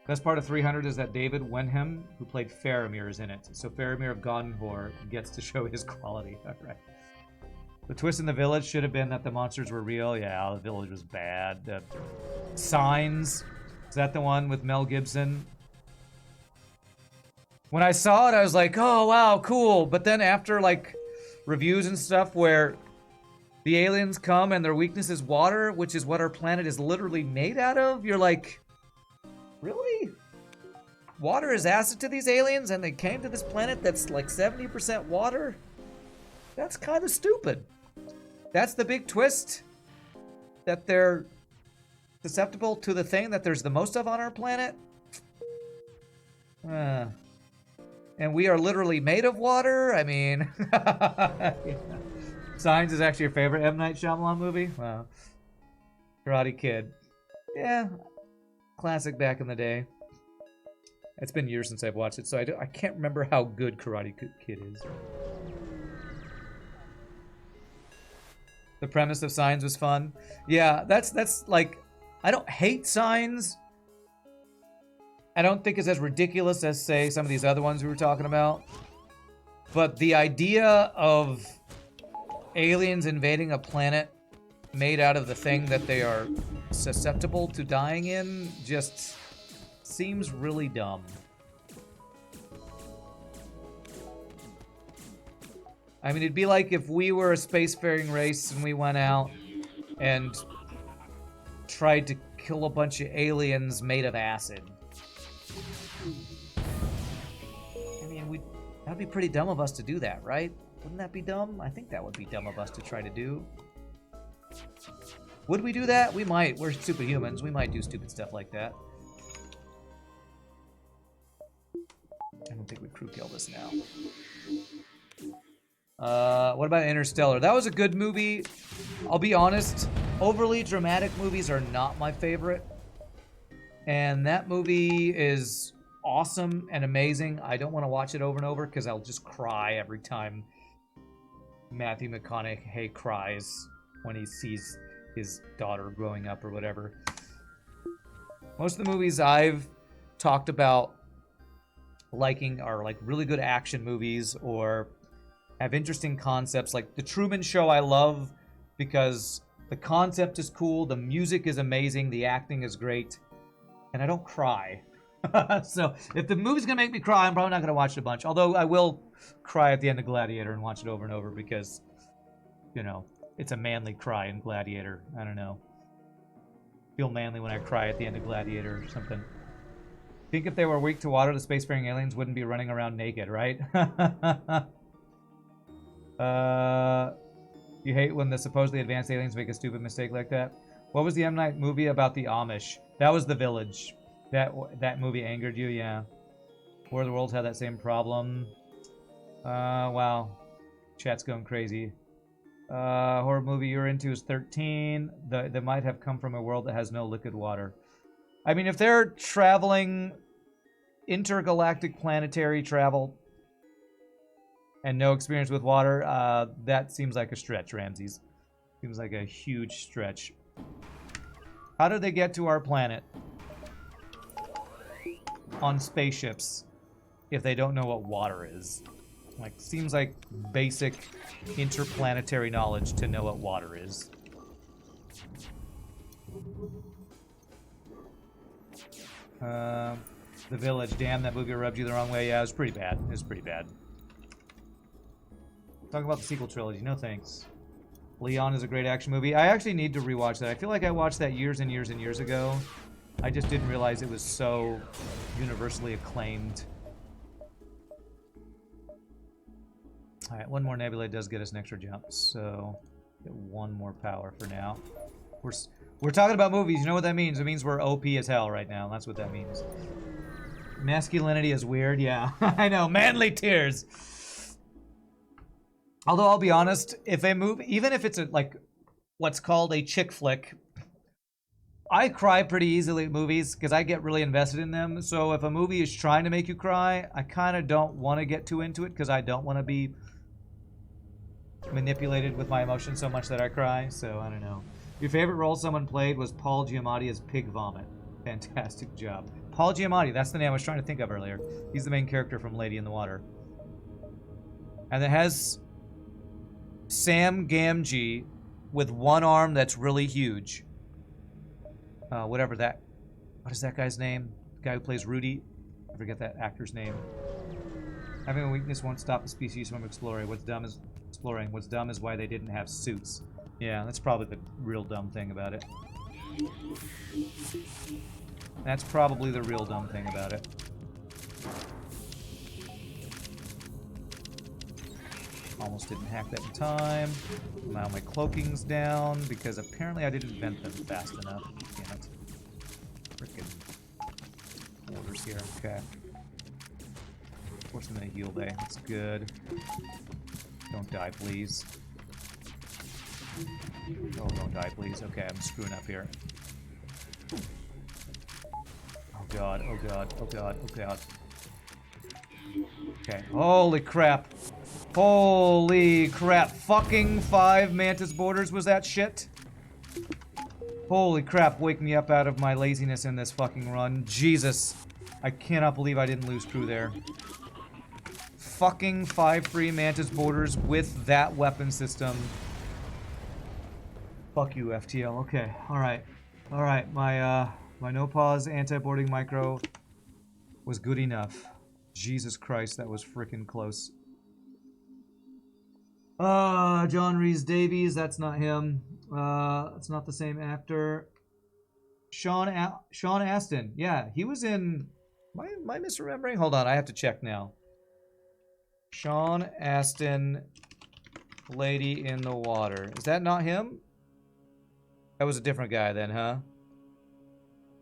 Best part of 300 is that David Wenham, who played Faramir, is in it. So Faramir of Gondor gets to show his quality. Alright. The twist in The Village should have been that the monsters were real. Yeah, The Village was bad. Signs. Is that the one with Mel Gibson? When I saw it, I was like, oh, wow, cool. But then after, like, reviews and stuff where the aliens come and their weakness is water, which is what our planet is literally made out of, you're like, really? Water is acid to these aliens and they came to this planet that's like 70% water? That's kind of stupid. That's the big twist? That they're susceptible to the thing that there's the most of on our planet? And we are literally made of water? I mean... yeah. Signs is actually your favorite M. Night Shyamalan movie? Wow. Karate Kid. Yeah. Classic back in the day. It's been years since I've watched it, so I can't remember how good Karate Kid is. The premise of Signs was fun. Yeah, that's like... I don't hate Signs. I don't think it's as ridiculous as, say, some of these other ones we were talking about. But the idea of aliens invading a planet made out of the thing that they are susceptible to dying in just seems really dumb. I mean, it'd be like if we were a spacefaring race and we went out and tried to kill a bunch of aliens made of acid. I mean, that'd be pretty dumb of us to do that, right? Wouldn't that be dumb? I think that would be dumb of us to try to do. Would we do that? We might. We're superhumans. We might do stupid stuff like that. I don't think we crew kill this now. What about Interstellar? That was a good movie. I'll be honest, overly dramatic movies are not my favorite. And that movie is awesome and amazing. I don't want to watch it over and over because I'll just cry every time Matthew McConaughey cries when he sees his daughter growing up or whatever. Most of the movies I've talked about liking are like really good action movies or have interesting concepts. Like The Truman Show I love because the concept is cool, the music is amazing, the acting is great, and I don't cry. So if the movie's gonna make me cry, I'm probably not gonna watch it a bunch. Although I will cry at the end of Gladiator and watch it over and over because, you know, it's a manly cry in Gladiator. I don't know. Feel manly when I cry at the end of Gladiator or something. Think if they were weak to water, the spacefaring aliens wouldn't be running around naked, right? You hate when the supposedly advanced aliens make a stupid mistake like that. What was the M. Night movie about the Amish? That was The Village. That movie angered you, yeah. War of the Worlds had that same problem. Wow. Chat's going crazy. Horror movie you're into is 13. That might have come from a world that has no liquid water. I mean, if they're traveling intergalactic planetary travel and no experience with water, that seems like a stretch, Ramses. Seems like a huge stretch. How did they get to our planet on spaceships if they don't know what water is? Like, seems like basic interplanetary knowledge to know what water is. The Village. Damn, that movie rubbed you the wrong way. Yeah, it was pretty bad. It was pretty bad. Talk about the sequel trilogy. No thanks. Leon is a great action movie. I actually need to rewatch that. I feel like I watched that years and years and years ago. I just didn't realize it was so universally acclaimed. Alright, one more nebula does get us an extra jump, so get one more power for now. We're talking about movies, you know what that means? It means we're OP as hell right now, that's what that means. Masculinity is weird, yeah. I know, manly tears! Although I'll be honest, if a movie, even if it's a, like what's called a chick flick. I cry pretty easily at movies because I get really invested in them. So if a movie is trying to make you cry, I kind of don't want to get too into it because I don't want to be manipulated with my emotions so much that I cry. So I don't know. Your favorite role someone played was Paul Giamatti as Pig Vomit. Fantastic job. Paul Giamatti, that's the name I was trying to think of earlier. He's the main character from Lady in the Water. And it has Sam Gamgee with one arm that's really huge. What is that guy's name? The guy who plays Rudy? I forget that actor's name. Having a weakness won't stop a species from exploring. What's dumb is why they didn't have suits. Yeah, that's probably the real dumb thing about it. That's probably the real dumb thing about it. Almost didn't hack that in time. Now my cloaking's down because apparently I didn't vent them fast enough. Damn it. Frickin' orders here. Okay. Force them in a heal bay. That's good. Don't die, please. Oh, don't die, please. Okay, I'm screwing up here. Oh god, oh god, oh god, oh god. Okay, holy crap. Holy crap. Fucking 5 Mantis Borders was that shit? Holy crap, wake me up out of my laziness in this fucking run. Jesus. I cannot believe I didn't lose crew there. Fucking 5 free Mantis Borders with that weapon system. Fuck you, FTL. Okay, alright. Alright, my no pause anti-boarding micro was good enough. Jesus Christ, that was freaking close. John Rhys-Davies, that's not him. That's not the same actor. Sean Astin. Yeah, he was in... Am I misremembering? Hold on, I have to check now. Sean Astin, Lady in the Water. Is that not him? That was a different guy then, huh?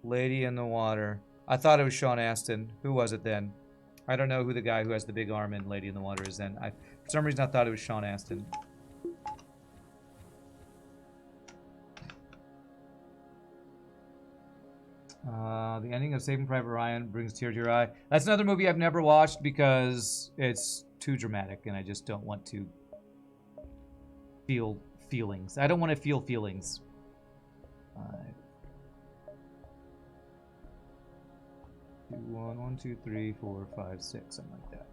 Lady in the Water. I thought it was Sean Astin. Who was it then? I don't know who the guy who has the big arm in Lady in the Water is then. For some reason I thought it was Sean Astin. The ending of Saving Private Ryan brings tears to your eye. That's another movie I've never watched because it's too dramatic and I just don't want to feel feelings. I don't want to feel feelings. 1, 2, 3, 4, 5, 6, something like that.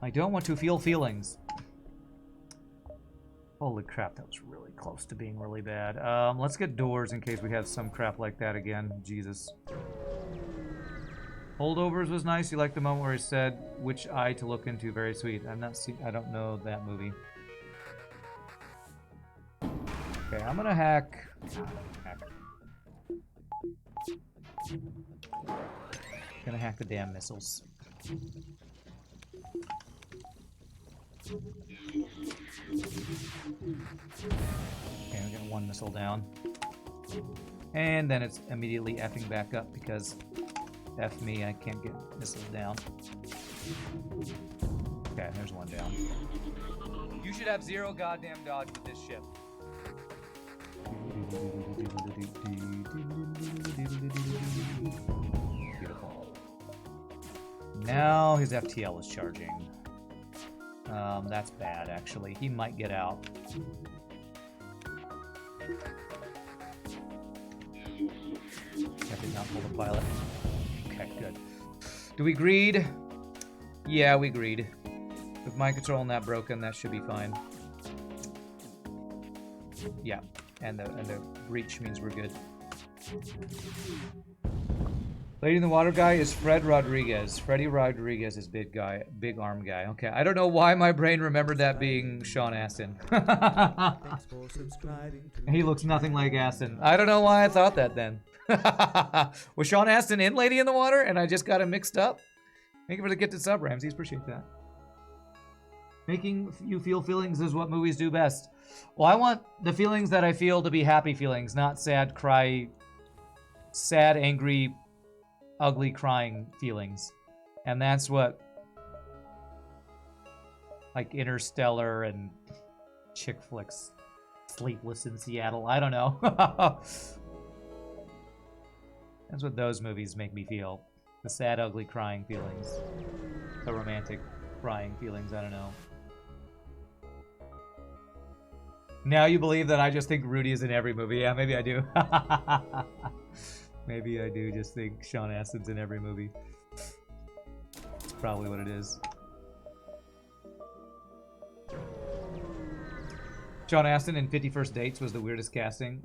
I don't want to feel feelings. Holy crap, that was really close to being really bad. Let's get doors in case we have some crap like that again. Jesus. Holdovers was nice. You liked the moment where he said which eye to look into. Very sweet. I don't know that movie. Okay, I'm gonna hack. Gonna hack the damn missiles. Okay, we got 1 missile down. And then it's immediately effing back up because F me, I can't get missiles down. Okay, there's 1 down. You should have 0 goddamn dodge with this ship. Beautiful. Now his FTL is charging. That's bad, actually. He might get out. That did not pull the pilot. Okay, good. Do we greed? Yeah, we greed. With mind control not broken, that should be fine. Yeah, and the breach means we're good. Lady in the Water guy is Fred Rodriguez. Freddy Rodriguez is big guy, big arm guy. Okay, I don't know why my brain remembered that being Sean Astin. He looks nothing like Astin. I don't know why I thought that then. Was Sean Astin in Lady in the Water and I just got him mixed up? Thank you for the gifted sub, Ramses. Appreciate that. Making you feel feelings is what movies do best. Well, I want the feelings that I feel to be happy feelings, not sad, sad, angry, ugly crying feelings. And that's what like Interstellar and chick flicks Sleepless in Seattle. I don't know. That's what those movies make me feel. The sad, ugly, crying feelings. The romantic, crying feelings. I don't know. Now you believe that I just think Rudy is in every movie. Yeah, maybe I do. Maybe I do just think Sean Astin's in every movie. That's probably what it is. Sean Astin in 50 First Dates was the weirdest casting.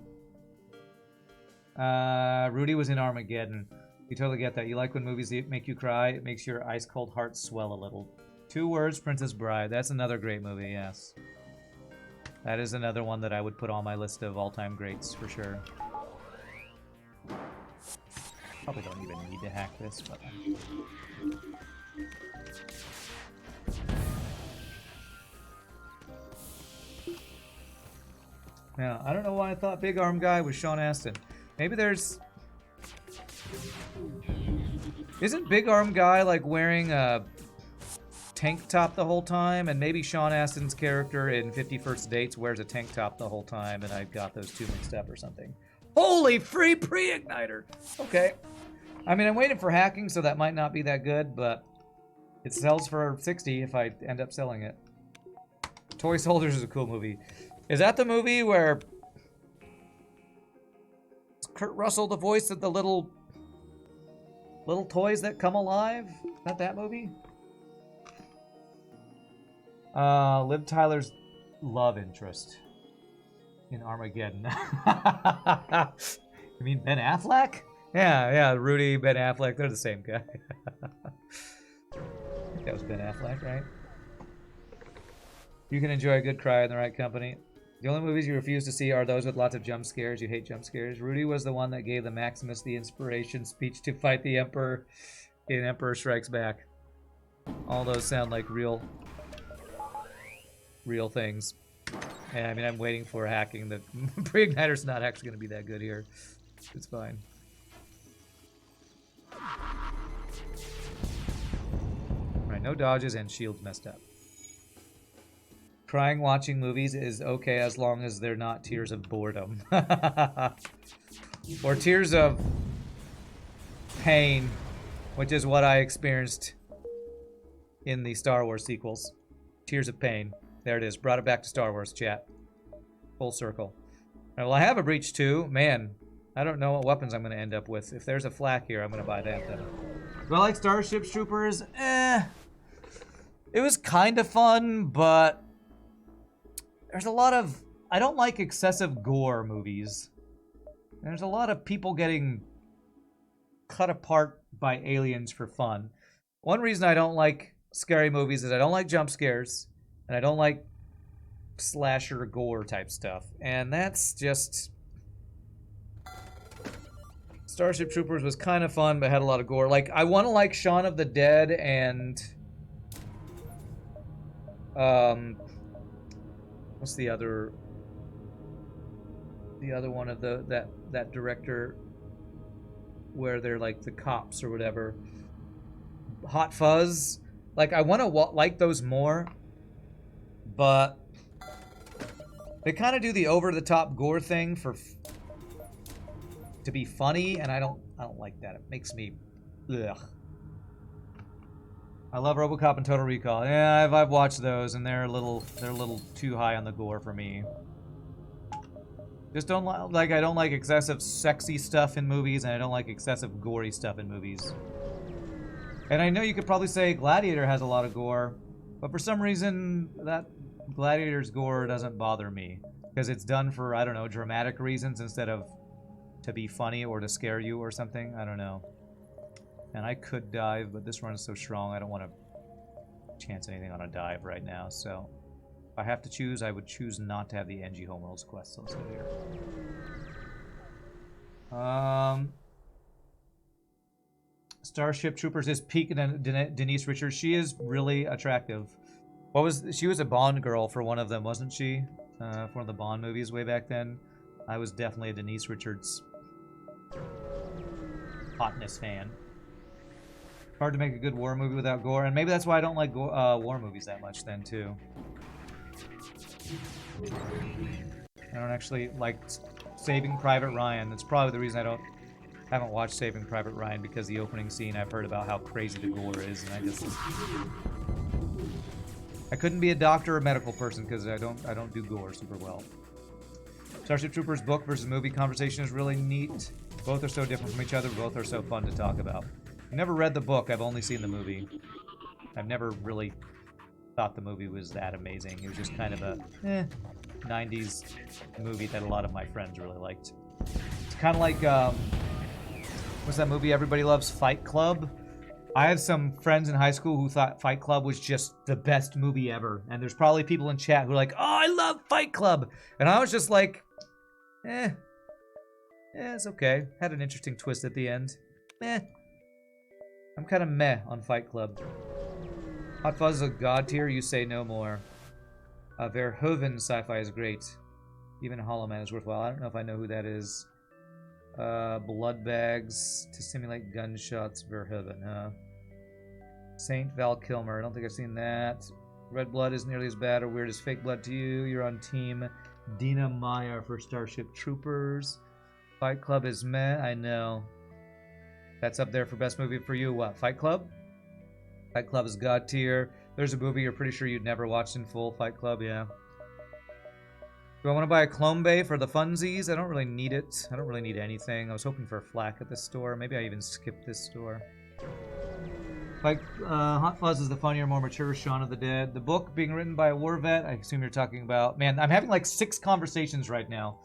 Rudy was in Armageddon. You totally get that. You like when movies make you cry. It makes your ice-cold heart swell a little. 2 words, Princess Bride. That's another great movie, yes. That is another one that I would put on my list of all-time greats, for sure. Probably don't even need to hack this, but... Now, I don't know why I thought Big Arm Guy was Sean Astin. Maybe there's... Isn't Big Arm Guy, like, wearing a tank top the whole time? And maybe Sean Astin's character in 50 First Dates wears a tank top the whole time, and I got those two mixed up or something. Holy free pre-igniter! Okay. I mean, I'm waiting for hacking, so that might not be that good, but it sells for 60 if I end up selling it. Toy Soldiers is a cool movie. Is that the movie where Kurt Russell the voice of the little toys that come alive? Is that movie? Liv Tyler's love interest in Armageddon. You mean Ben Affleck? Yeah, Rudy, Ben Affleck, they're the same guy. I think that was Ben Affleck, right? You can enjoy a good cry in the right company. The only movies you refuse to see are those with lots of jump scares. You hate jump scares. Rudy was the one that gave the Maximus the inspiration speech to fight the Emperor in Emperor Strikes Back. All those sound like real things. And I mean, I'm waiting for hacking. The pre-igniter's not actually going to be that good here. It's fine. Right, no dodges and shields messed up. Crying watching movies is okay as long as they're not tears of boredom. Or tears of pain, which is what I experienced in the Star Wars sequels. Tears of pain. There it is. Brought it back to Star Wars, chat. Full circle. Right, well, I have a Breach 2. Man, I don't know what weapons I'm going to end up with. If there's a flak here, I'm going to buy that then. Do I like Starship Troopers? It was kind of fun, but there's a lot of... I don't like excessive gore movies. There's a lot of people getting cut apart by aliens for fun. One reason I don't like scary movies is I don't like jump scares, and I don't like slasher gore type stuff. And that's just... Starship Troopers was kind of fun, but had a lot of gore. Like, I want to like Shaun of the Dead and... what's the other one of that director where they're like the cops or whatever? Hot Fuzz. Like, I want to like those more, but they kind of do the over-the-top gore thing to be funny, and I don't like that. It makes me ugh. I love RoboCop and Total Recall. Yeah, I've watched those, and they're a little too high on the gore for me. Just don't like I don't like excessive sexy stuff in movies, and I don't like excessive gory stuff in movies. And I know you could probably say Gladiator has a lot of gore, but for some reason that Gladiator's gore doesn't bother me because it's done for, I don't know, dramatic reasons instead of to be funny or to scare you or something. I don't know. And I could dive, but this run is so strong, I don't want to chance anything on a dive right now. So, if I have to choose, I would choose not to have the NG Homeworld's quest. So let's go here. Starship Troopers is peak Denise Richards. She is really attractive. She was a Bond girl for one of them, wasn't she? For one of the Bond movies way back then. I was definitely a Denise Richards hotness fan. Hard to make a good war movie without gore, and maybe that's why I don't like war movies that much then, too. I don't actually like Saving Private Ryan. That's probably the reason I haven't watched Saving Private Ryan, because the opening scene, I've heard about how crazy the gore is, and I couldn't be a doctor or medical person because I don't do gore super well. Starship Troopers book versus movie conversation is really neat. Both are so different from each other. Both are so fun to talk about. I've never read the book. I've only seen the movie. I've never really thought the movie was that amazing. It was just kind of a 90s movie that a lot of my friends really liked. It's kind of like, what's that movie everybody loves? Fight Club? I have some friends in high school who thought Fight Club was just the best movie ever. And there's probably people in chat who are like, oh, I love Fight Club. And I was just like, it's okay. Had an interesting twist at the end. I'm kind of meh on Fight Club. Hot Fuzz is a god tier, you say no more. Verhoeven sci-fi is great. Even Hollow Man is worthwhile. I don't know if I know who that is. Blood bags to simulate gunshots. Verhoeven, huh? Saint Val Kilmer. I don't think I've seen that. Red Blood is nearly as bad or weird as Fake Blood to you. You're on team Dina Meyer for Starship Troopers. Fight Club is meh. I know. That's up there for best movie for you. What? Fight Club? Fight Club is god tier. There's a movie you're pretty sure you'd never watched in full. Fight Club, yeah. Do I want to buy a Clone Bay for the funsies? I don't really need it. I don't really need anything. I was hoping for a flak at this store. Maybe I even skipped this store. Like, Hot Fuzz is the funnier, more mature Shaun of the Dead. The book being written by a war vet. I assume you're talking about... Man, I'm having like 6 conversations right now.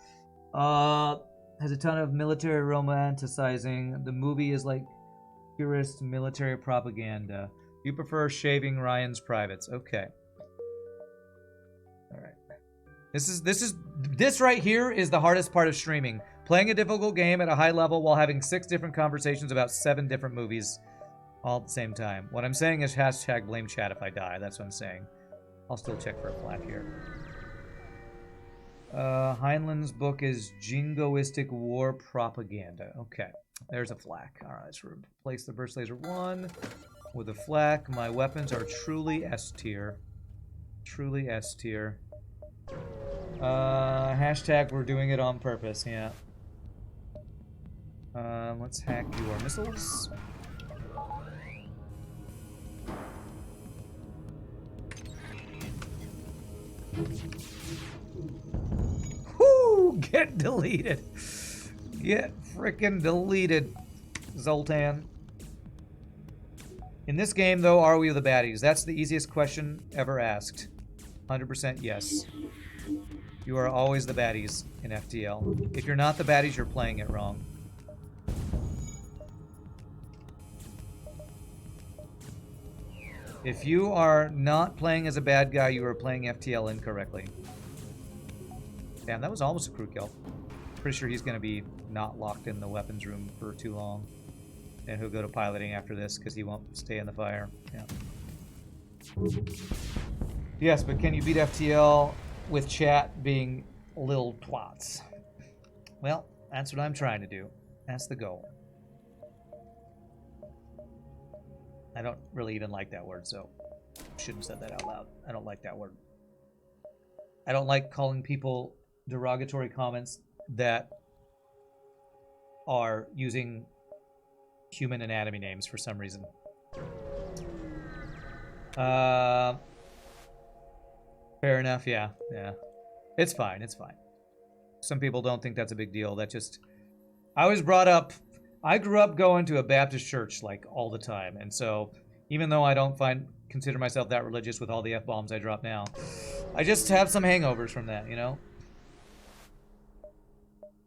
Has a ton of military romanticizing. The movie is like purist military propaganda. You prefer Shaving Ryan's Privates. Okay. All right. This right here is the hardest part of streaming. Playing a difficult game at a high level while having 6 different conversations about 7 different movies all at the same time. What I'm saying is hashtag blame chat if I die. That's what I'm saying. I'll still check for a flag here. Heinlein's book is Jingoistic War Propaganda. Okay, there's a flak. All right, let's replace the Burst Laser 1 with a flak. My weapons are truly S tier. Truly S tier. Hashtag we're doing it on purpose, yeah. Let's hack your missiles. Whoo! Get deleted. Get frickin' deleted, Zoltan. In this game, though, are we the baddies? That's the easiest question ever asked. 100% yes. You are always the baddies in FTL. If you're not the baddies, you're playing it wrong. If you are not playing as a bad guy, you are playing FTL incorrectly. Damn, that was almost a crew kill. Pretty sure he's going to be not locked in the weapons room for too long. And he'll go to piloting after this because he won't stay in the fire. Yeah. Yes, but can you beat FTL with chat being little twats? Well, that's what I'm trying to do. That's the goal. I don't really even like that word, so shouldn't have said that out loud. I don't like that word. I don't like calling people derogatory comments that are using human anatomy names for some reason. Fair enough, yeah. It's fine, it's fine. Some people don't think that's a big deal. That just... I grew up going to a Baptist church, like, all the time. And so, even though I don't consider myself that religious with all the F-bombs I drop now, I just have some hangovers from that, you know?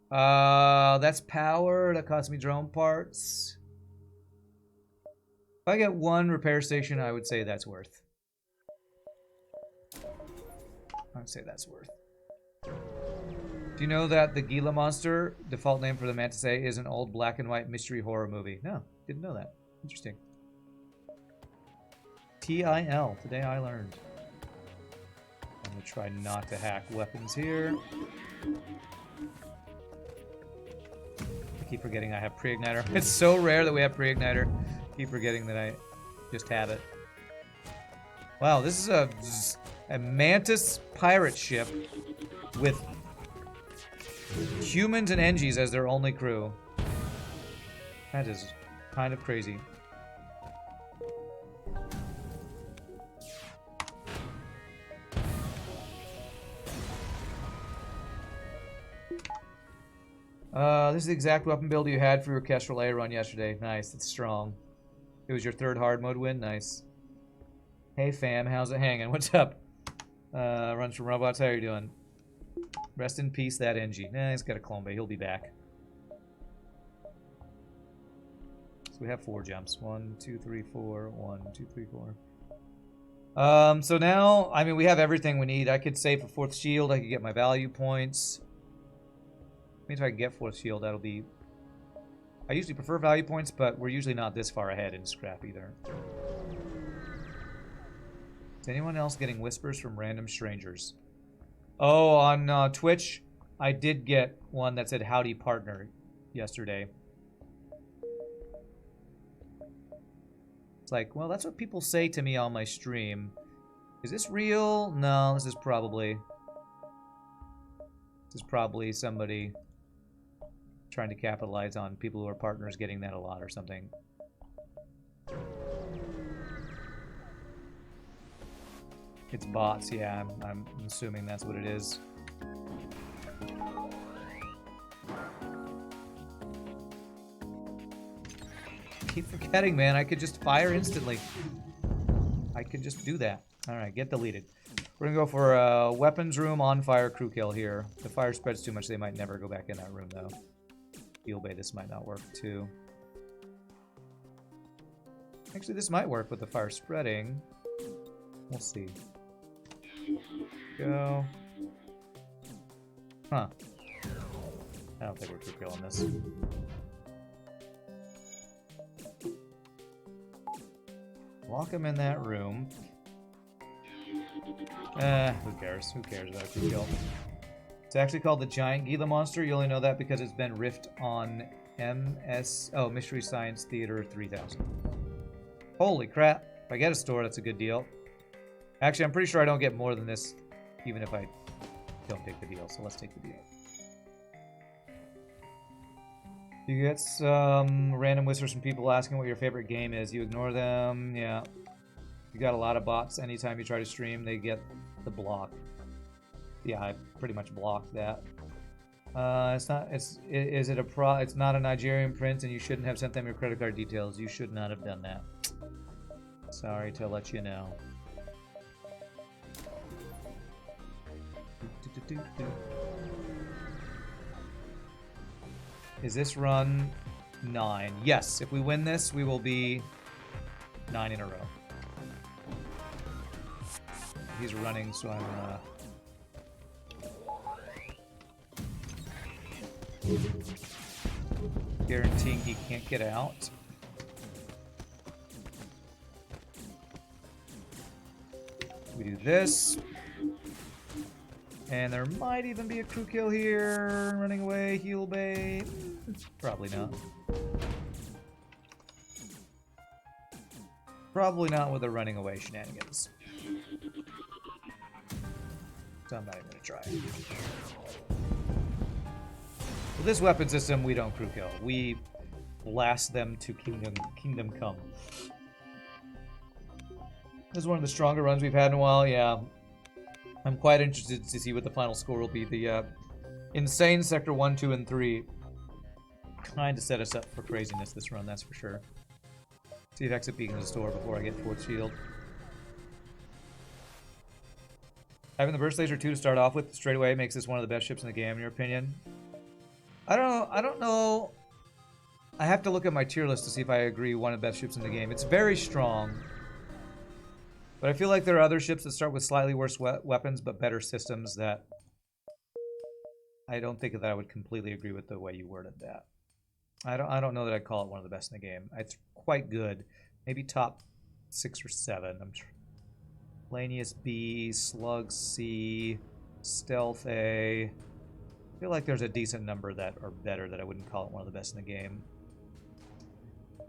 That's power. That cost me drone parts. If I get 1 repair station, I would say that's worth. I would say that's worth. Do you know that the Gila Monster, default name for the Mantis A, is an old black and white mystery horror movie? No, didn't know that. Interesting. TIL. Today I learned. I'm going to try not to hack weapons here. I keep forgetting I have pre-igniter. It's so rare that we have pre-igniter. Keep forgetting that I just have it. Wow, this is a Mantis pirate ship with humans and Engies as their only crew. That is kind of crazy. This is the exact weapon build you had for your Kestrel A run yesterday. Nice, it's strong. It was your third hard mode win? Nice. Hey fam, how's it hanging? What's up? Runs from Robots, how are you doing? Rest in peace, that NG. Nah, he's got a clone bay, he'll be back. So we have 4 jumps. 1, 2, 3, 4. 1, 2, 3, 4. So now, I mean, we have everything we need. I could save for 4th shield, I could get my value points. Maybe if I can get 4th shield, that'll be... I usually prefer value points, but we're usually not this far ahead in scrap either. Is anyone else getting whispers from random strangers? Oh, on Twitch, I did get one that said howdy partner yesterday. It's like, well, that's what people say to me on my stream. Is this real? No, this is probably somebody trying to capitalize on people who are partners getting that a lot or something. It's bots, yeah, I'm assuming that's what it is. Keep forgetting, man, I could just fire instantly. I could just do that. Alright, get deleted. We're gonna go for a weapons room on fire crew kill here. If the fire spreads too much, they might never go back in that room, though. Fuel bay, this might not work, too. Actually, this might work with the fire spreading. We'll see. Go. Huh. I don't think we're crew kill on this. Lock him in that room. Who cares? Who cares about a crew kill? It's actually called the Giant Gila Monster. You only know that because it's been riffed on Mystery Science Theater 3000. Holy crap. If I get a store, that's a good deal. Actually, I'm pretty sure I don't get more than this, even if I don't take the deal. So let's take the deal. You get some random whispers from people asking what your favorite game is. You ignore them. Yeah. You got a lot of bots. Anytime you try to stream, they get the block. Yeah, I pretty much blocked that. It's not. Is it a pro? It's not a Nigerian print, and you shouldn't have sent them your credit card details. You should not have done that. Sorry to let you know. Is this run 9? Yes. If we win this, we will be 9 in a row. He's running, so I'm guaranteeing he can't get out. We do this. And there might even be a crew kill here. Running away, heal bay. Probably not. Probably not with the running away shenanigans. So I'm not even gonna try. With this weapon system, we don't crew kill. We blast them to kingdom come. This is one of the stronger runs we've had in a while, yeah. I'm quite interested to see what the final score will be. The insane Sector 1, 2, and 3 kind of set us up for craziness this run, that's for sure. See if exit beacon in the store before I get 4th shield. Having the burst laser 2 to start off with straight away makes this one of the best ships in the game, in your opinion. I don't know. I have to look at my tier list to see if I agree one of the best ships in the game. It's very strong. But I feel like there are other ships that start with slightly worse weapons, but better systems that... I don't think that I would completely agree with the way you worded that. I don't know that I'd call it one of the best in the game. It's quite good. Maybe top 6 or 7. Lanius B, Slug C, Stealth A. I feel like there's a decent number that are better that I wouldn't call it one of the best in the game.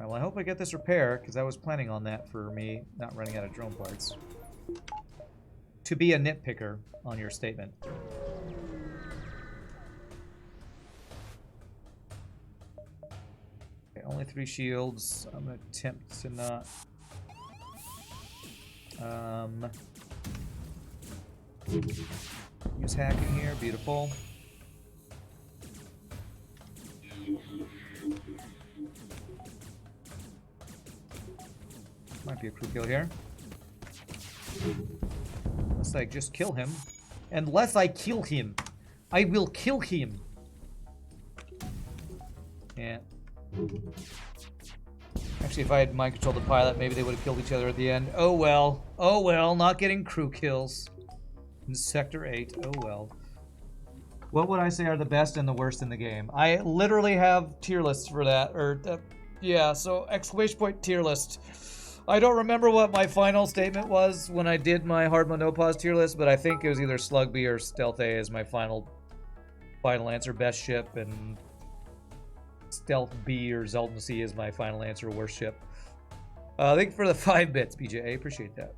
Well, I hope I get this repair, because I was planning on that for me not running out of drone parts. To be a nitpicker on your statement. only 3 shields. I'm gonna attempt to not. Use hacking here. Beautiful. Might be a crew kill here. Unless I just kill him. Unless I kill him. I will kill him. Yeah. Actually, if I had mind controlled the pilot, maybe they would have killed each other at the end. Oh well. Oh well, not getting crew kills. In Sector 8. Oh well. What would I say are the best and the worst in the game? I literally have tier lists for that. Yeah, so exclamation point tier list. I don't remember what my final statement was when I did my hard mode no pause tier list, but I think it was either Slug B or Stealth A as my final answer, best ship, and Stealth B or Zoltan C is my final answer, worst ship. Thank you for the 5 bits, BJA. Appreciate that.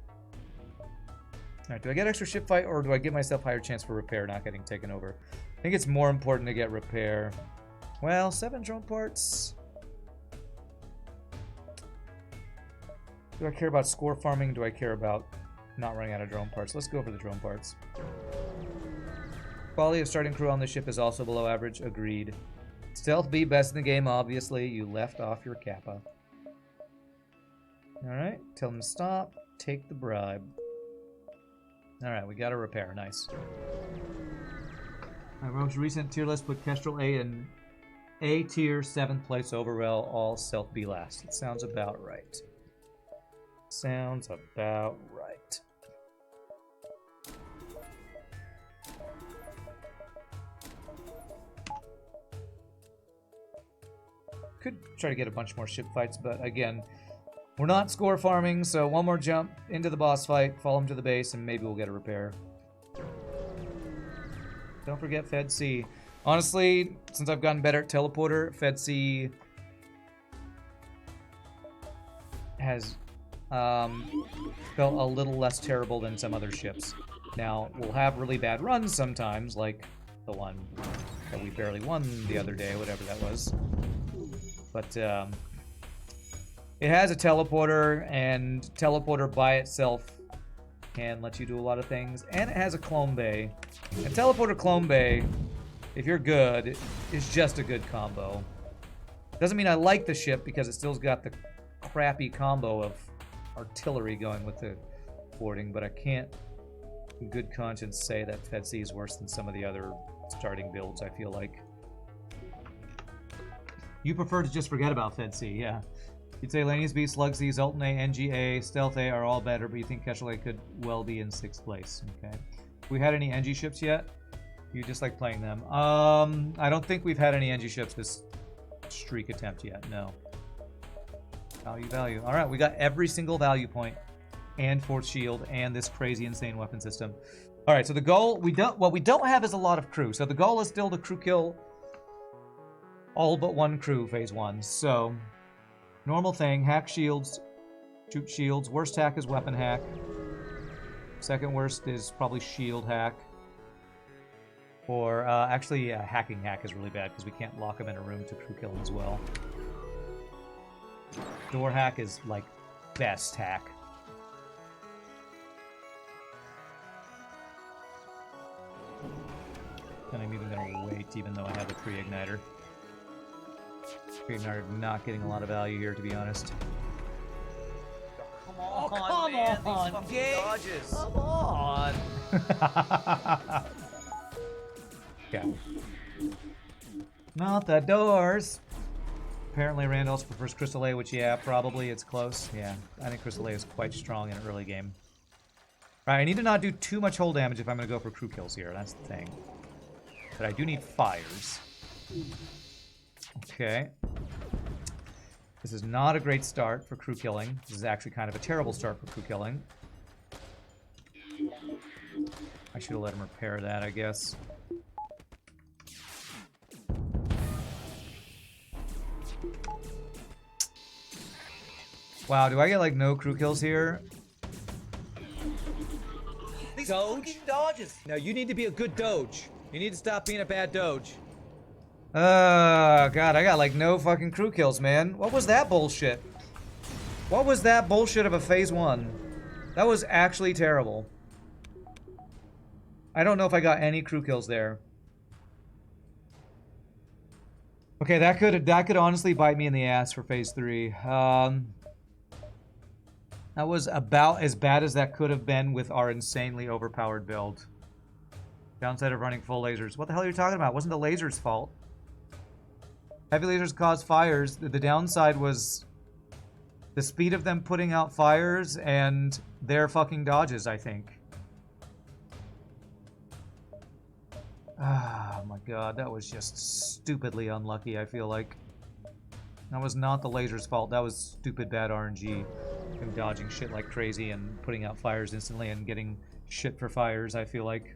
Alright, do I get extra ship fight or do I give myself higher chance for repair not getting taken over? I think it's more important to get repair. Well, 7 drone parts. Do I care about score farming? Do I care about not running out of drone parts? Let's go for the drone parts. Quality of starting crew on the ship is also below average. Agreed. Stealth B, best in the game, obviously. You left off your kappa. Alright, tell them to stop. Take the bribe. Alright, we got a repair. Nice. My most recent tier list put Kestrel A in A tier, 7th place overall, all Stealth B last. It sounds about right. Sounds about right. Could try to get a bunch more ship fights, but again, we're not score farming, so one more jump into the boss fight, follow him to the base, and maybe we'll get a repair. Don't forget Fed C. Honestly, since I've gotten better at teleporter, Fed C has felt a little less terrible than some other ships. Now, we'll have really bad runs sometimes, like the one that we barely won the other day, whatever that was. But it has a teleporter, and teleporter by itself can let you do a lot of things. And it has a clone bay. And teleporter clone bay, if you're good, is just a good combo. Doesn't mean I like the ship because it still's got the crappy combo of artillery going with the boarding, but I can't in good conscience say that Fed C is worse than some of the other starting builds, I feel like. You prefer to just forget about Fed C, yeah. You'd say Lanius B, Slug C, Zoltan A, NG A, Stealth A are all better, but you think Kestrel A could well be in 6th place. Okay. Have we had any NG ships yet? You just like playing them. I don't think we've had any NG ships this streak attempt yet, no. Value. Alright, we got every single value point, and 4th shield, and this crazy insane weapon system. Alright, so the goal, we don't have is a lot of crew. So the goal is still to crew kill all but 1 crew phase 1. So normal thing, hack shields, shoot shields. Worst hack is weapon hack. Second worst is probably shield hack. Or actually hacking hack is really bad because we can't lock them in a room to crew kill them as well. Door hack is like best hack. And I'm even gonna wait even though I have a pre-igniter. Pre-igniter not getting a lot of value here, to be honest. Come on, man. These dodges. Come on. Yeah. Not the doors. Apparently Randolph prefers Kestrel A, which, yeah, probably it's close. Yeah, I think Kestrel A is quite strong in an early game. Alright, I need to not do too much hull damage if I'm going to go for crew kills here. That's the thing. But I do need fires. Okay. This is not a great start for crew killing. This is actually kind of a terrible start for crew killing. I should have let him repair that, I guess. Wow, do I get like no crew kills here? These fucking dodges. No, you need to be a good doge. You need to stop being a bad doge. God, I got like no fucking crew kills, man. What was that bullshit? What was that bullshit of a phase 1? That was actually terrible. I don't know if I got any crew kills there. Okay, that could honestly bite me in the ass for phase 3. That was about as bad as that could have been with our insanely overpowered build. Downside of running full lasers. What the hell are you talking about? It wasn't the lasers' fault. Heavy lasers cause fires. The downside was the speed of them putting out fires and their fucking dodges, I think. Oh my god, that was just stupidly unlucky, I feel like. That was not the laser's fault. That was stupid bad RNG. Him dodging shit like crazy and putting out fires instantly and getting shit for fires, I feel like.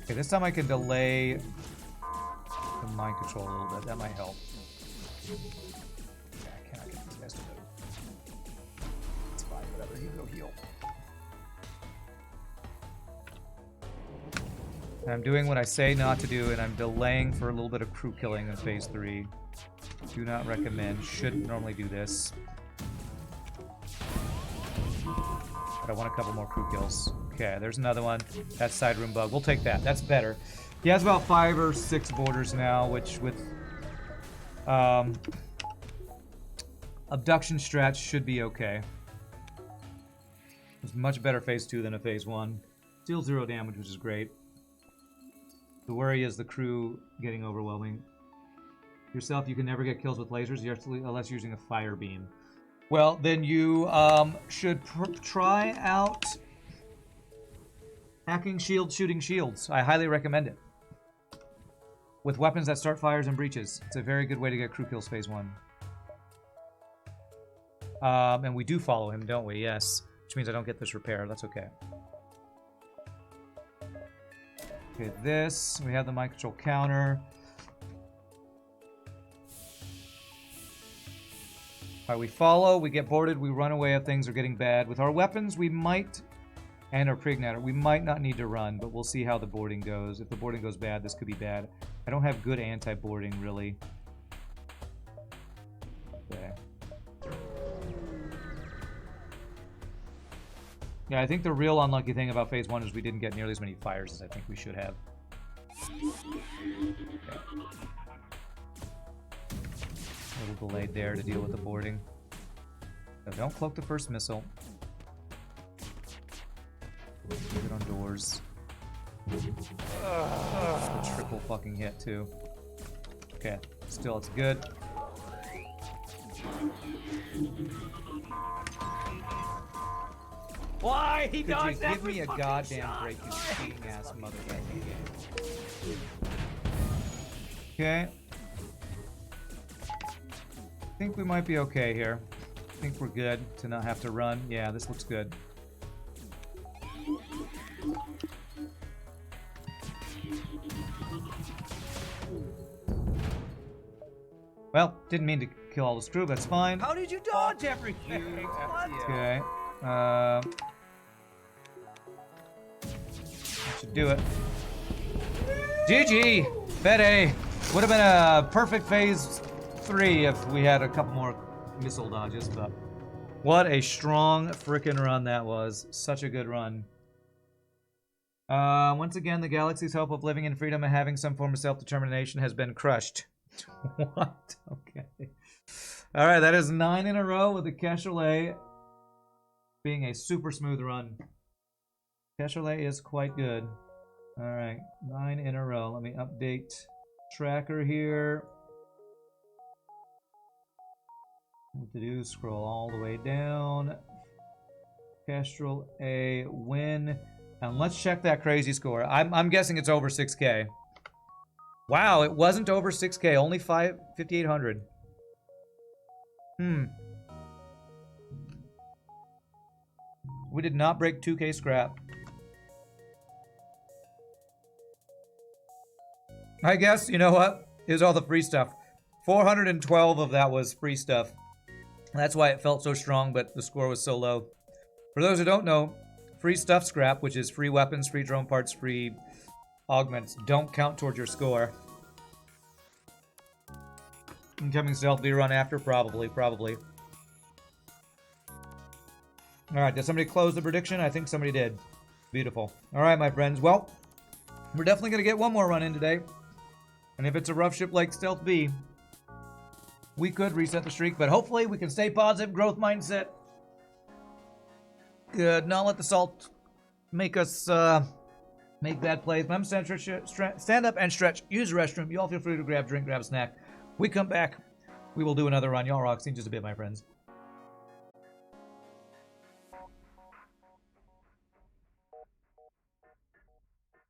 Okay, this time I can delay the mind control a little bit. That might help. Yeah, I cannot get these guys to go. It's fine, whatever. You go heal. And I'm doing what I say not to do, and I'm delaying for a little bit of crew killing in phase 3. Do not recommend. Shouldn't normally do this. But I want a couple more crew kills. Okay, there's another one. That's side room bug. We'll take that. That's better. He has about 5 or 6 borders now, which with abduction strats should be okay. It's much better phase 2 than a phase 1. Still 0 damage, which is great. The worry is the crew getting overwhelming. Yourself, you can never get kills with lasers unless you're using a fire beam. Well, then you should try out hacking shield shooting shields. I highly recommend it. With weapons that start fires and breaches. It's a very good way to get crew kills phase 1. And we do follow him, don't we? Yes. Which means I don't get this repair. That's okay. Okay, this. We have the mind control counter. Alright, we follow, we get boarded, we run away if things are getting bad. With our weapons, we might, and our pre-igniter, we might not need to run, but we'll see how the boarding goes. If the boarding goes bad, this could be bad. I don't have good anti-boarding, really. Okay. Yeah, I think the real unlucky thing about phase 1 is we didn't get nearly as many fires as I think we should have. Okay. A little delayed there to deal with the boarding. So don't cloak the first missile. Get it on doors. A triple fucking hit too. Okay, still it's good. Why? He Could dodged you every give me a fucking goddamn shot. break, you cheating ass motherfucking game? Okay. I think we might be okay here. I think we're good to not have to run. Yeah, this looks good. Well, didn't mean to kill all the screw, that's fine. How did you dodge everything? What? Okay. That should do it. GG! Fed A. Would have been a perfect phase 3 if we had a couple more missile dodges, but what a strong frickin' run that was. Such a good run. Once again, the galaxy's hope of living in freedom and having some form of self-determination has been crushed. What? Okay. Alright, that is 9 in a row with the Kestrel A being a super smooth run. Kestrel A is quite good. Alright, 9 in a row. Let me update tracker here. What to do? Scroll all the way down. Kestrel A win. And let's check that crazy score. I'm guessing it's over 6K. Wow, it wasn't over 6K. Only 5,800. We did not break 2K scrap. I guess, you know what? Is all the free stuff. 412 of that was free stuff. That's why it felt so strong, but the score was so low. For those who don't know, free stuff scrap, which is free weapons, free drone parts, free augments, don't count towards your score. Incoming stealth B run after? Probably. Alright, did somebody close the prediction? I think somebody did. Beautiful. Alright, my friends. Well, we're definitely going to get one more run in today. And if it's a rough ship like Stealth B, we could reset the streak, but hopefully we can stay positive, growth mindset. Good. Not let the salt make us make bad plays. But I'm stand up and stretch. Use the restroom. You all feel free to grab a drink, grab a snack. We come back. We will do another run. Y'all rock. See you in just a bit, my friends.